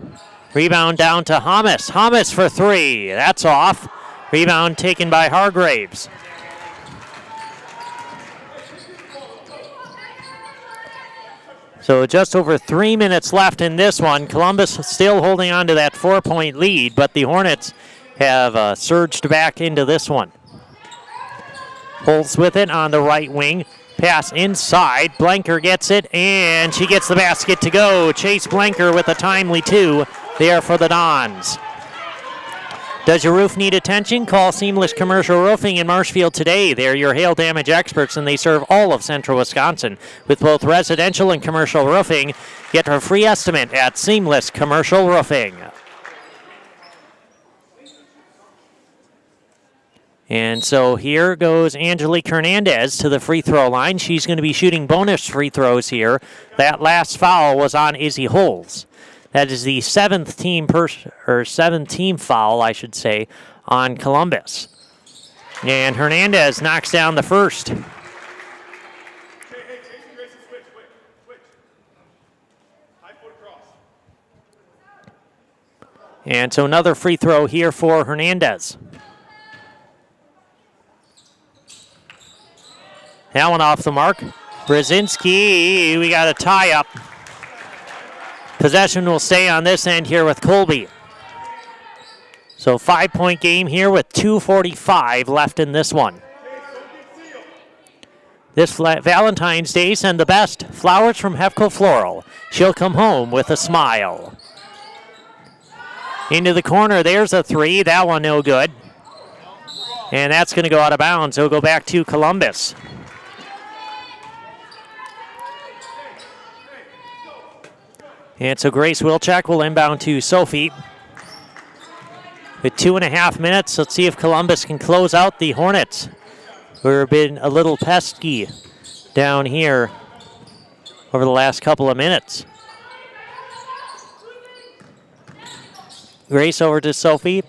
Rebound down to Hamas. Hamas for 3. That's off. Rebound taken by Hargraves. So just over 3 minutes left in this one. Columbus still holding on to that 4-point lead, but the Hornets have surged back into this one. Holds with it on the right wing. Pass inside. Blanker gets it, and she gets the basket to go. Chase Blanker with a timely 2 there for the Dons. Does your roof need attention? Call Seamless Commercial Roofing in Marshfield today. They're your hail damage experts, and they serve all of central Wisconsin. With both residential and commercial roofing, get a free estimate at Seamless Commercial Roofing. And so here goes Angelique Hernandez to the free throw line. She's going to be shooting bonus free throws here. That last foul was on Izzy Holes. That is the seventh team foul, I should say, on Columbus. And Hernandez knocks down the first. And so another free throw here for Hernandez. That one off the mark. Brzezinski, we got a tie-up. Possession will stay on this end here with Colby. So 5-point game here with 2:45 left in this one. This Valentine's Day, send the best. Flowers from Hefco Floral. She'll come home with a smile. Into the corner, there's a 3. That one no good. And that's going to go out of bounds. It'll go back to Columbus. And so Grace Wilczek will inbound to Sophie. With 2.5 minutes, let's see if Columbus can close out the Hornets, who have been a little pesky down here over the last couple of minutes. Grace over to Sophie.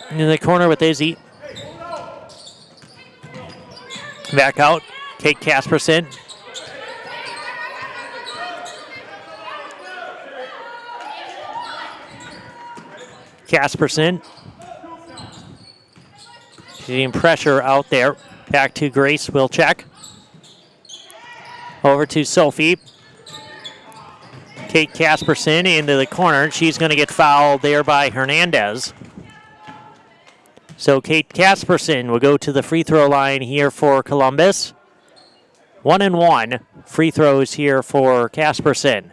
In the corner with Izzy. Back out, Kate Casperson. Casperson. She's getting pressure out there. Back to Grace Wilczek. Over to Sophie. Kate Casperson into the corner. She's going to get fouled there by Hernandez. So Kate Casperson will go to the free throw line here for Columbus. 1-1 free throws here for Casperson.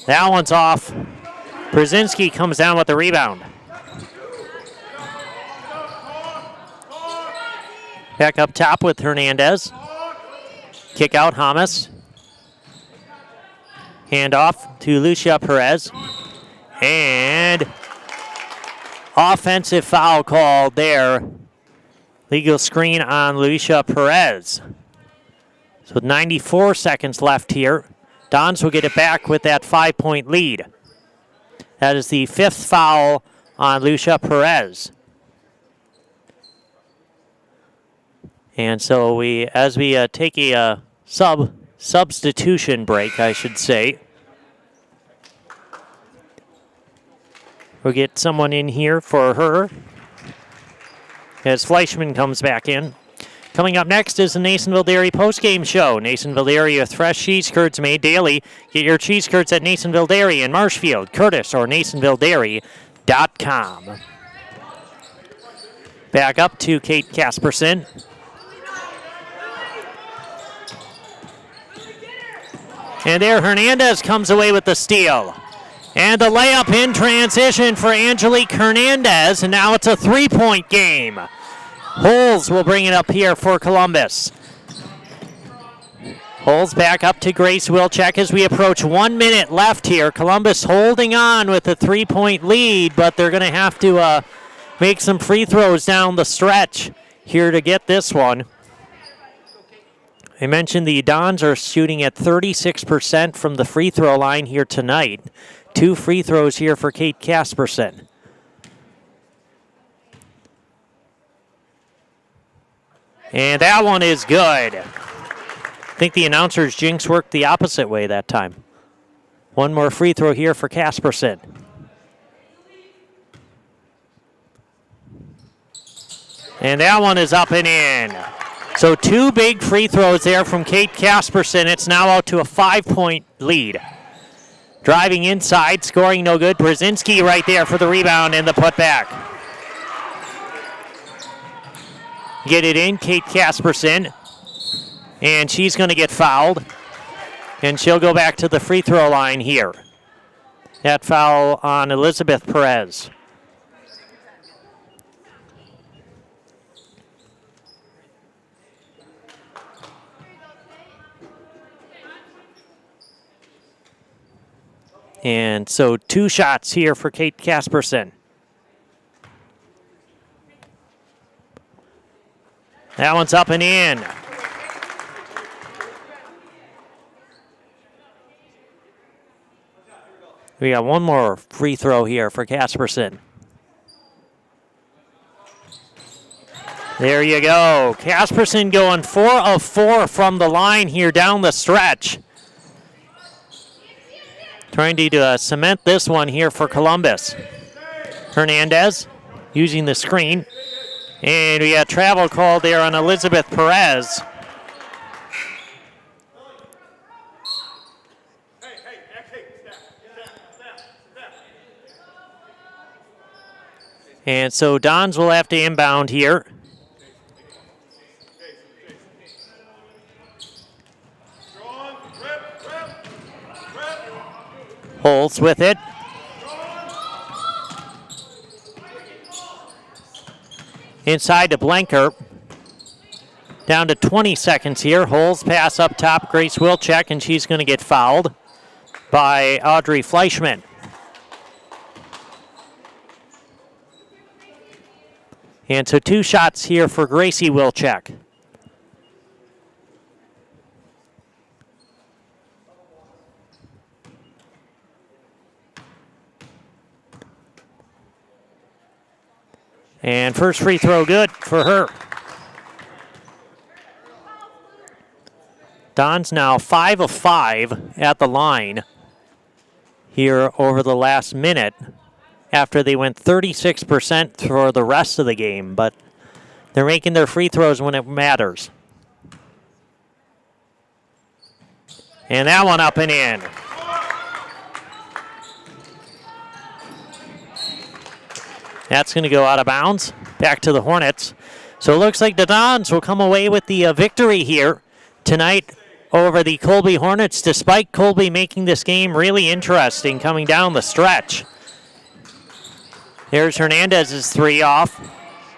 That one's off. Brzezinski comes down with the rebound. Back up top with Hernandez. Kick out Hamas. Hand off to Lucia Perez. And offensive foul called there. Legal screen on Lucia Perez. So with 94 seconds left here, Dons will get it back with that 5-point lead. That is the 5th foul on Lucia Perez. And so as we take a substitution break, I should say, we'll get someone in here for her as Fleischman comes back in. Coming up next is the Nasonville Dairy postgame show. Nasonville Dairy with fresh cheese curds made daily. Get your cheese curds at Nasonville Dairy in Marshfield, Curtis, or NasonvilleDairy.com. Back up to Kate Casperson. And there, Hernandez comes away with the steal. And the layup in transition for Angelique Hernandez, and now it's a three-point game. Holes will bring it up here for Columbus. Holes back up to Grace Wilczek as we approach 1 minute left here. Columbus holding on with a three-point lead, but they're going to have to make some free throws down the stretch here to get this one. I mentioned the Dons are shooting at 36% from the free throw line here tonight. 2 free throws here for Kate Casperson. And that one is good. I think the announcer's jinx worked the opposite way that time. One more free throw here for Casperson. And that one is up and in. So 2 big free throws there from Kate Casperson. It's now out to a 5-point lead. Driving inside, scoring no good. Brzezinski right there for the rebound and the putback. Get it in, Kate Casperson. And she's going to get fouled. And she'll go back to the free throw line here. That foul on Elizabeth Perez. And so 2 shots here for Kate Casperson. That one's up and in. We got one more free throw here for Casperson. There you go. Casperson going 4 of 4 from the line here down the stretch. Trying to cement this one here for Columbus. Hernandez using the screen. And we got travel called there on Elizabeth Perez. And so Dons will have to inbound here. Holtz with it. Inside to Blanker. Down to 20 seconds here. Holtz pass up top. Grace Wilczek, and she's going to get fouled by Audrey Fleischman. And so 2 shots here for Gracie Wilczek. And first free throw good for her. Don's now 5 of 5 at the line here over the last minute after they went 36% for the rest of the game, but they're making their free throws when it matters. And that one up and in. That's going to go out of bounds. Back to the Hornets. So it looks like the Dons will come away with the victory here tonight over the Colby Hornets, despite Colby making this game really interesting coming down the stretch. There's Hernandez's 3 off.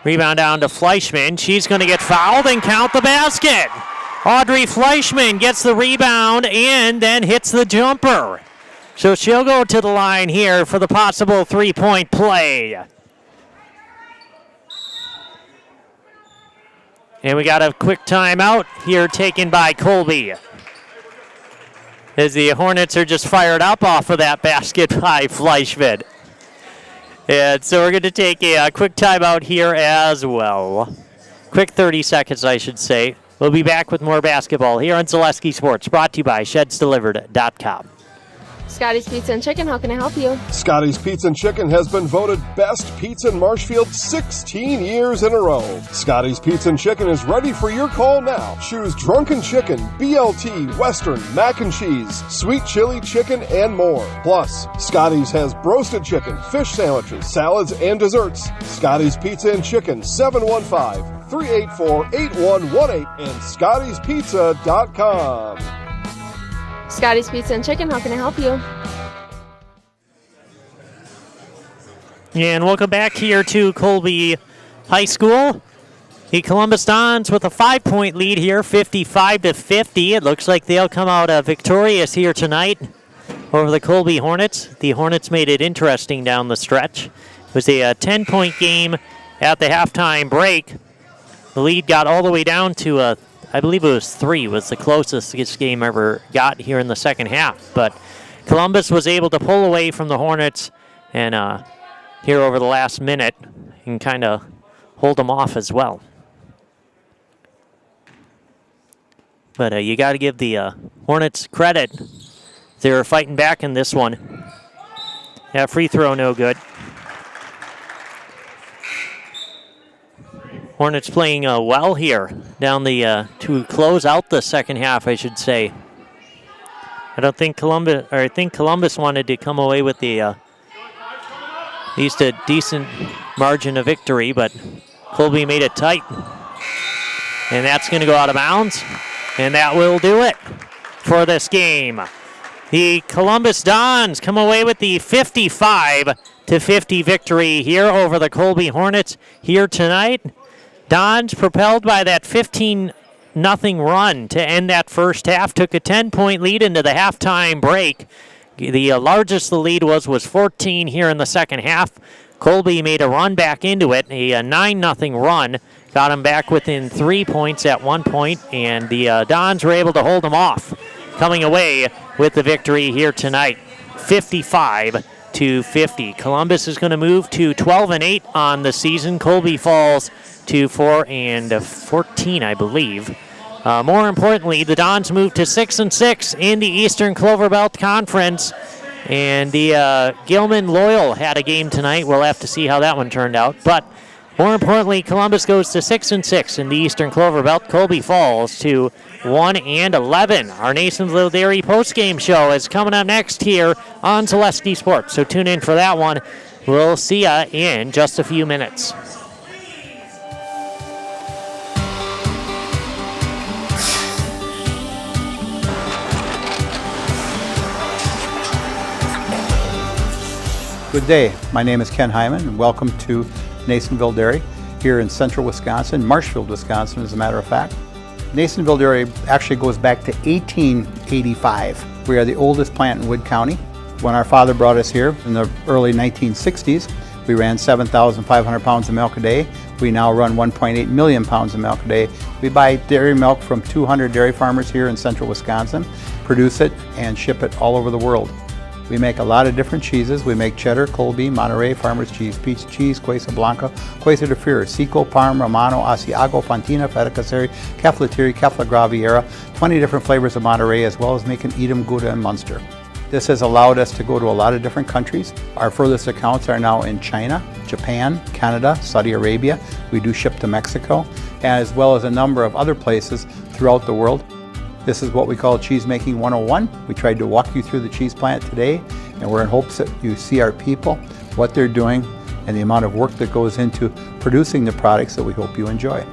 Rebound down to Fleischman. She's going to get fouled and count the basket. Audrey Fleischman gets the rebound and then hits the jumper. So she'll go to the line here for the possible 3-point play. And we got a quick timeout here taken by Colby, as the Hornets are just fired up off of that basket by Fleischman. And so we're going to take a quick timeout here as well. Quick 30 seconds, I should say. We'll be back with more basketball here on Zaleski Sports, brought to you by ShedsDelivered.com. Scotty's Pizza and Chicken, how can I help you? Scotty's Pizza and Chicken has been voted best pizza in Marshfield 16 years in a row. Scotty's Pizza and Chicken is ready for your call now. Choose drunken chicken, BLT, Western, mac and cheese, sweet chili chicken, and more. Plus, Scotty's has broasted chicken, fish sandwiches, salads, and desserts. Scotty's Pizza and Chicken, 715-384-8118 and scottyspizza.com. Scotty's Pizza and Chicken, how can I help you? And welcome back here to Colby High School. The Columbus Dons with a 5-point lead here, 55-50. It looks like they'll come out victorious here tonight over the Colby Hornets. The Hornets made it interesting down the stretch. It was a 10-point game at the halftime break. The lead got all the way down to I believe it was 3, was the closest this game ever got here in the second half. But Columbus was able to pull away from the Hornets and here over the last minute and kind of hold them off as well. But you got to give the Hornets credit. They were fighting back in this one. Yeah, free throw no good. Hornets playing well here down the to close out the second half, I should say. I think Columbus wanted to come away with the at least a decent margin of victory, but Colby made it tight. And that's going to go out of bounds, and that will do it for this game. The Columbus Dons come away with the 55-50 victory here over the Colby Hornets here tonight. Dons, propelled by that 15-0 run to end that first half, took a 10-point lead into the halftime break. The largest the lead was 14 here in the second half. Colby made a run back into it, a 9-0 run. Got him back within 3 points at one point, and the Dons were able to hold them off, coming away with the victory here tonight, 55-50. Columbus is going to move to 12-8 on the season. Colby falls to 4-14, I believe. More importantly, the Dons move to 6-6 in the Eastern Clover Belt Conference. And the Gilman Loyal had a game tonight. We'll have to see how that one turned out. But more importantly, Columbus goes to 6-6 in the Eastern Clover Belt. Colby falls to 1-11. Our Nasonsville Dairy postgame show is coming up next here on Celeste Sports. So tune in for that one. We'll see ya in just a few minutes. Good day. My name is Ken Hyman, and welcome to Nasonsville Dairy here in central Wisconsin, Marshfield, Wisconsin, as a matter of fact. Nasonsville Dairy actually goes back to 1885. We are the oldest plant in Wood County. When our father brought us here in the early 1960s, we ran 7,500 pounds of milk a day. We now run 1.8 million pounds of milk a day. We buy dairy milk from 200 dairy farmers here in central Wisconsin, produce it, and ship it all over the world. We make a lot of different cheeses. We make cheddar, Colby, Monterey, Farmer's Cheese, Peach Cheese, Quesa Blanca, Quesa de Fury, Seco, Parm, Romano, Asiago, Fontina, Feta Caseri, Caflatiri, Cafla Graviera, 20 different flavors of Monterey, as well as making Edam, Gouda, and Munster. This has allowed us to go to a lot of different countries. Our furthest accounts are now in China, Japan, Canada, Saudi Arabia. We do ship to Mexico, as well as a number of other places throughout the world. This is what we call Cheese Making 101. We tried to walk you through the cheese plant today, and we're in hopes that you see our people, what they're doing, and the amount of work that goes into producing the products that we hope you enjoy.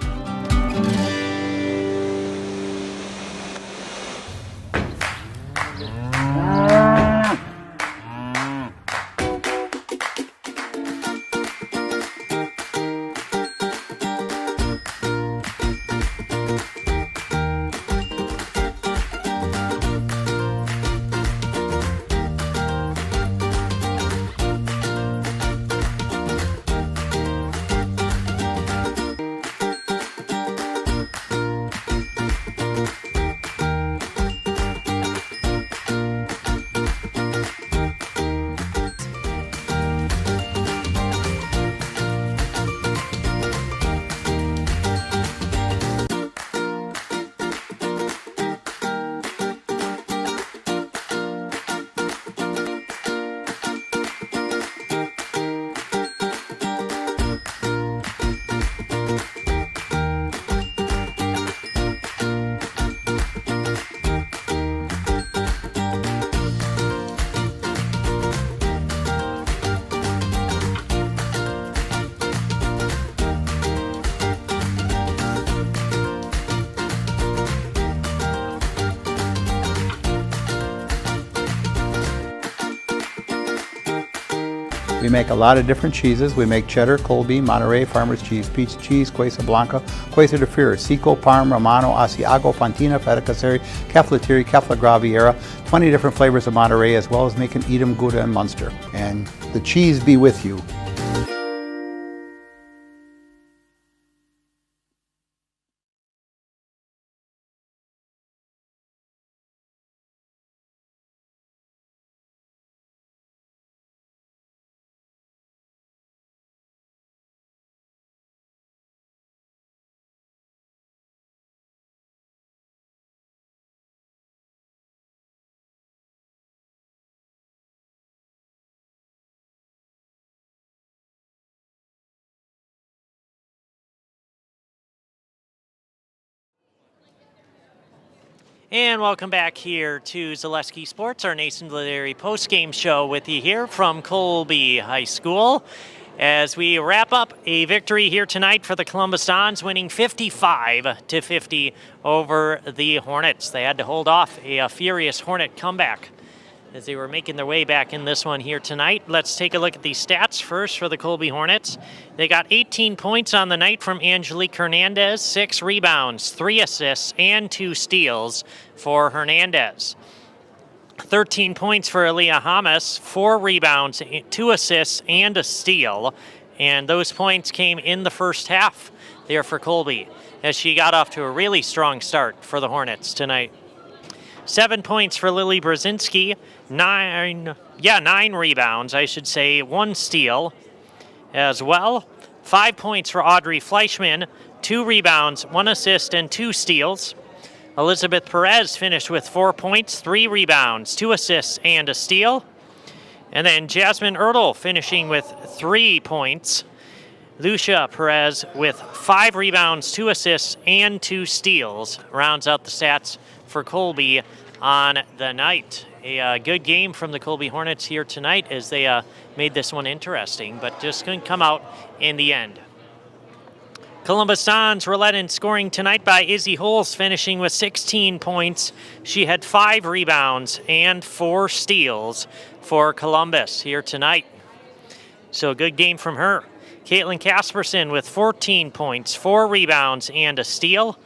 We make a lot of different cheeses. We make cheddar, Colby, Monterey, Farmer's cheese, pizza cheese, Quesa Blanca, Quesa de Fir, Seco, Parm, Romano, Asiago, Fontina, Feta Caseri, Caflateri, Cafla Graviera, 20 different flavors of Monterey, as well as making Edam, Gouda, and Munster. And the cheese be with you. And welcome back here to Zaleski Sports, our Nasonville Dairy post-game show with you here from Colby High School. As we wrap up a victory here tonight for the Columbus Dons, winning 55-50 over the Hornets. They had to hold off a furious Hornet comeback as they were making their way back in this one here tonight. Let's take a look at the stats first for the Colby Hornets. They got 18 points on the night from Angelique Hernandez, 6 rebounds, 3 assists, and 2 steals for Hernandez. 13 points for Aaliyah Hamas, 4 rebounds, 2 assists, and a steal. And those points came in the first half there for Colby, as she got off to a really strong start for the Hornets tonight. 7 points for Lily Brzezinski, 9 rebounds, 1 steal as well. 5 points for Audrey Fleischman, 2 rebounds, 1 assist, and 2 steals. Elizabeth Perez finished with 4 points, 3 rebounds, 2 assists, and a steal. And then Jasmine Ertl finishing with 3 points. Lucia Perez with 5 rebounds, 2 assists, and 2 steals rounds out the stats for Colby on the night. A good game from the Colby Hornets here tonight as they made this one interesting, but just couldn't come out in the end. Columbus Dons were led in scoring tonight by Izzy Holes, finishing with 16 points. She had 5 rebounds and 4 steals for Columbus here tonight. So a good game from her. Caitlin Casperson with 14 points, 4 rebounds, and a steal.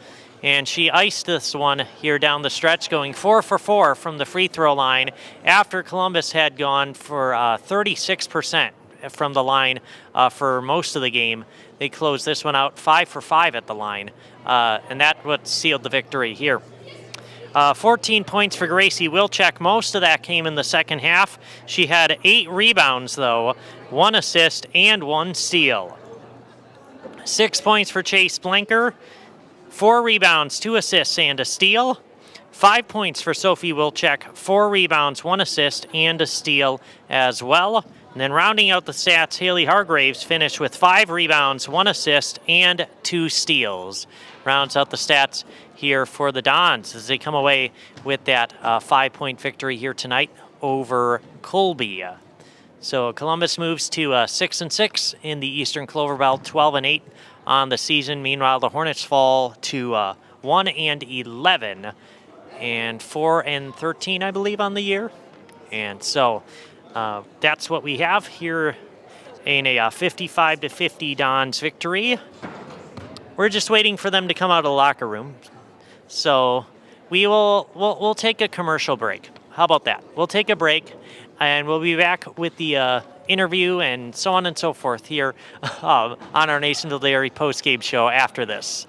And she iced this one here down the stretch, going 4 for 4 from the free throw line after Columbus had gone for 36% from the line for most of the game. They closed this one out 5 for 5 at the line, and that's what sealed the victory here. 14 points for Gracie Wilczek. Most of that came in the second half. She had 8 rebounds, though, 1 assist, and 1 steal. 6 points for Chase Blanker. 4 rebounds, 2 assists, and a steal. 5 points for Sophie Wilczek, 4 rebounds, 1 assist, and a steal as well. And then rounding out the stats, Haley Hargraves finished with 5 rebounds, 1 assist, and 2 steals. Rounds out the stats here for the Dons as they come away with that 5-point victory here tonight over Colby. So Columbus moves to 6-6 in the Eastern Clover Belt, 12-8 on the season. Meanwhile, the Hornets fall to 1-11 and 4-13, I believe, on the year. And so that's what we have here in a 55-50 Dons victory. We're just waiting for them to come out of the locker room. So we'll take a commercial break. How about that? We'll take a break, and we'll be back with the interview and so on and so forth here on our Nasonville Dairy post-game show after this.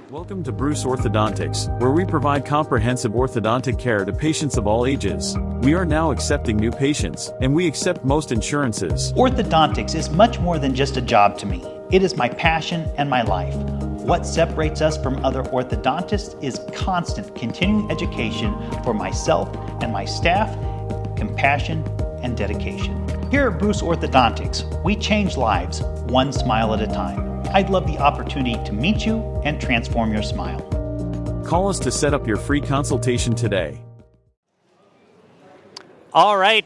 Welcome to Bruce Orthodontics, where we provide comprehensive orthodontic care to patients of all ages. We are now accepting new patients, and we accept most insurances. Orthodontics is much more than just a job to me. It is my passion and my life. What separates us from other orthodontists is constant continuing education for myself and my staff, compassion, and dedication. Here at Bruce Orthodontics, we change lives one smile at a time. I'd love the opportunity to meet you and transform your smile. Call us to set up your free consultation today. All right,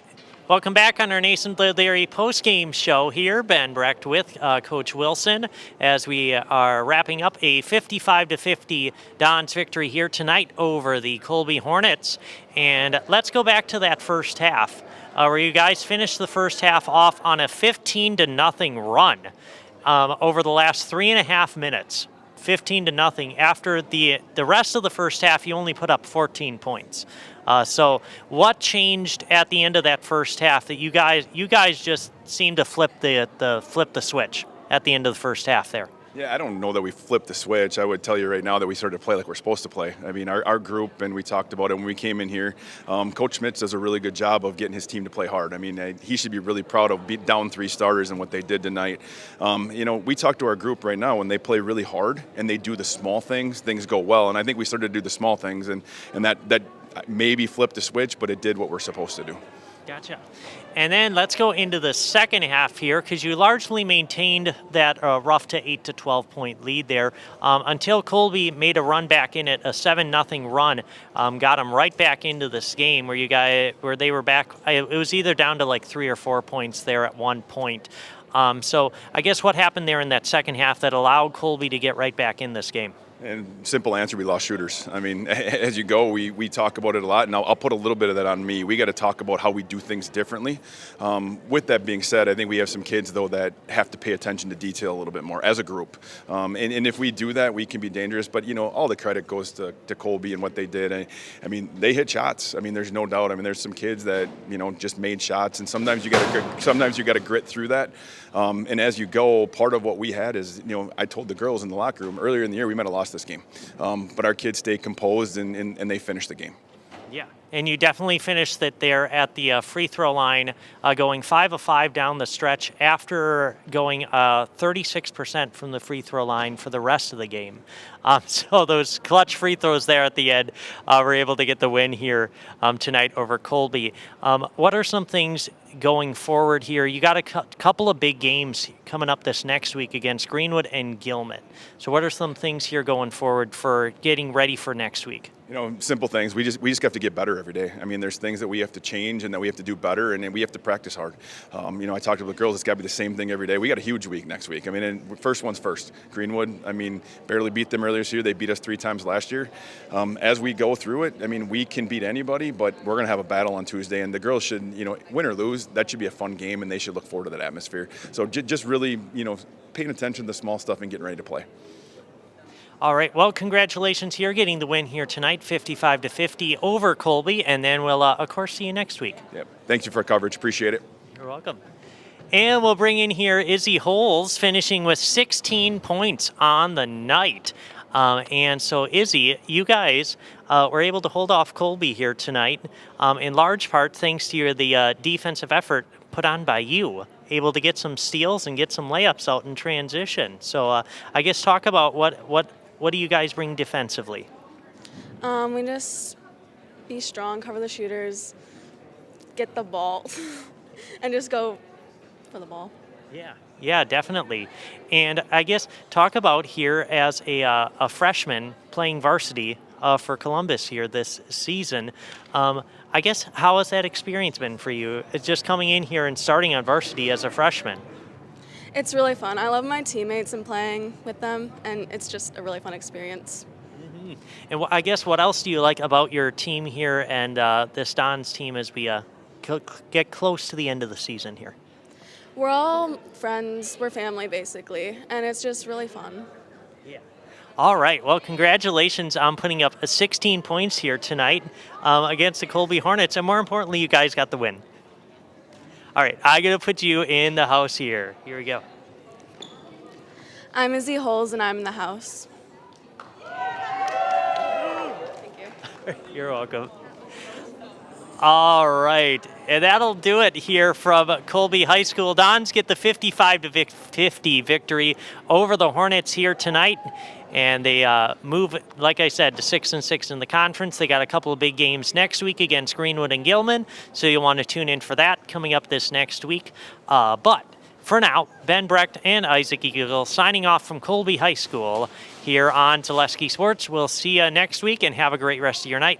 Welcome back on our Nason Leary post-game show here. Ben Brecht with Coach Wilson as we are wrapping up a 55-50 Dons victory here tonight over the Colby Hornets. And let's go back to that first half where you guys finished the first half off on a 15-0 run over the last 3.5 minutes. 15-0. After the rest of the first half, you only put up 14 points. So what changed at the end of that first half that you guys just seemed to flip the switch at the end of the first half there? Yeah, I don't know that we flipped the switch. I would tell you right now that we started to play like we're supposed to play. I mean, our group, and we talked about it when we came in here, Coach Schmitz does a really good job of getting his team to play hard. I mean, he should be really proud of beat down 3 starters and what they did tonight. We talk to our group right now, when they play really hard and they do the small things, things go well. And I think we started to do the small things, and that maybe flipped the switch, but it did what we're supposed to do. Gotcha. And then let's go into the second half here, because you largely maintained that rough to 8 to 12 point lead there until Colby made a run back in it, a 7-0 run, got them right back into this game where they were back. It was either down to like 3 or 4 points there at one point. So I guess what happened there in that second half that allowed Colby to get right back in this game? And simple answer, we lost shooters. I mean, as you go, we talk about it a lot, and I'll put a little bit of that on me. We got to talk about how we do things differently. With that being said, I think we have some kids, though, that have to pay attention to detail a little bit more as a group. And if we do that, we can be dangerous. But, all the credit goes to Colby and what they did. I mean, they hit shots. I mean, there's no doubt. I mean, there's some kids that, just made shots, and sometimes you got to grit through that. And as you go, part of what we had is, I told the girls in the locker room earlier in the year we might have lost this game, but our kids stayed composed and they finished the game. Yeah, and you definitely finished it there at the free throw line, going 5 of 5 down the stretch after going 36% from the free throw line for the rest of the game. So those clutch free throws there at the end were able to get the win here tonight over Colby. What are some things going forward here? You got a couple of big games coming up this next week against Greenwood and Gilman. So what are some things here going forward for getting ready for next week? Simple things. We just have to get better every day. I mean, there's things that we have to change and that we have to do better, and we have to practice hard. I talked to the girls. It's got to be the same thing every day. We got a huge week next week. I mean, and first one's first. Greenwood, I mean, barely beat them earlier this year. They beat us 3 times last year. As we go through it, I mean, we can beat anybody, but we're going to have a battle on Tuesday, and the girls should, win or lose, that should be a fun game, and they should look forward to that atmosphere. So just really, paying attention to the small stuff and getting ready to play. All right, well, congratulations here, getting the win here tonight, 55-50 over Colby, and then we'll, of course, see you next week. Yep. Thank you for the coverage. Appreciate it. You're welcome. And we'll bring in here Izzy Holes, finishing with 16 points on the night. And so, Izzy, you guys were able to hold off Colby here tonight, in large part thanks to the defensive effort put on by you. Able to get some steals and get some layups out in transition. So I guess talk about what do you guys bring defensively? We just be strong, cover the shooters, get the ball, and just go for the ball. Yeah, definitely. And I guess talk about here as a freshman playing varsity for Columbus here this season. I guess how has that experience been for you? It's just coming in here and starting on varsity as a freshman. It's really fun. I love my teammates and playing with them, and it's just a really fun experience. Mm-hmm. And I guess what else do you like about your team here and this Dons team as we get close to the end of the season here? We're all friends. We're family, basically, and it's just really fun. Yeah. All right. Well, congratulations on putting up 16 points here tonight against the Colby Hornets, and more importantly, you guys got the win. All right, I'm going to put you in the house here. Here we go. I'm Izzy Holes, and I'm in the house. Thank you. You're welcome. All right, and that'll do it here from Colby High School. Dons get the 55-50 victory over the Hornets here tonight. And they move, like I said, to 6-6 in the conference. They got a couple of big games next week against Greenwood and Gilman, so you'll want to tune in for that coming up this next week. But for now, Ben Brecht and Isaac Eagle signing off from Colby High School here on Zaleski Sports. We'll see you next week, and have a great rest of your night.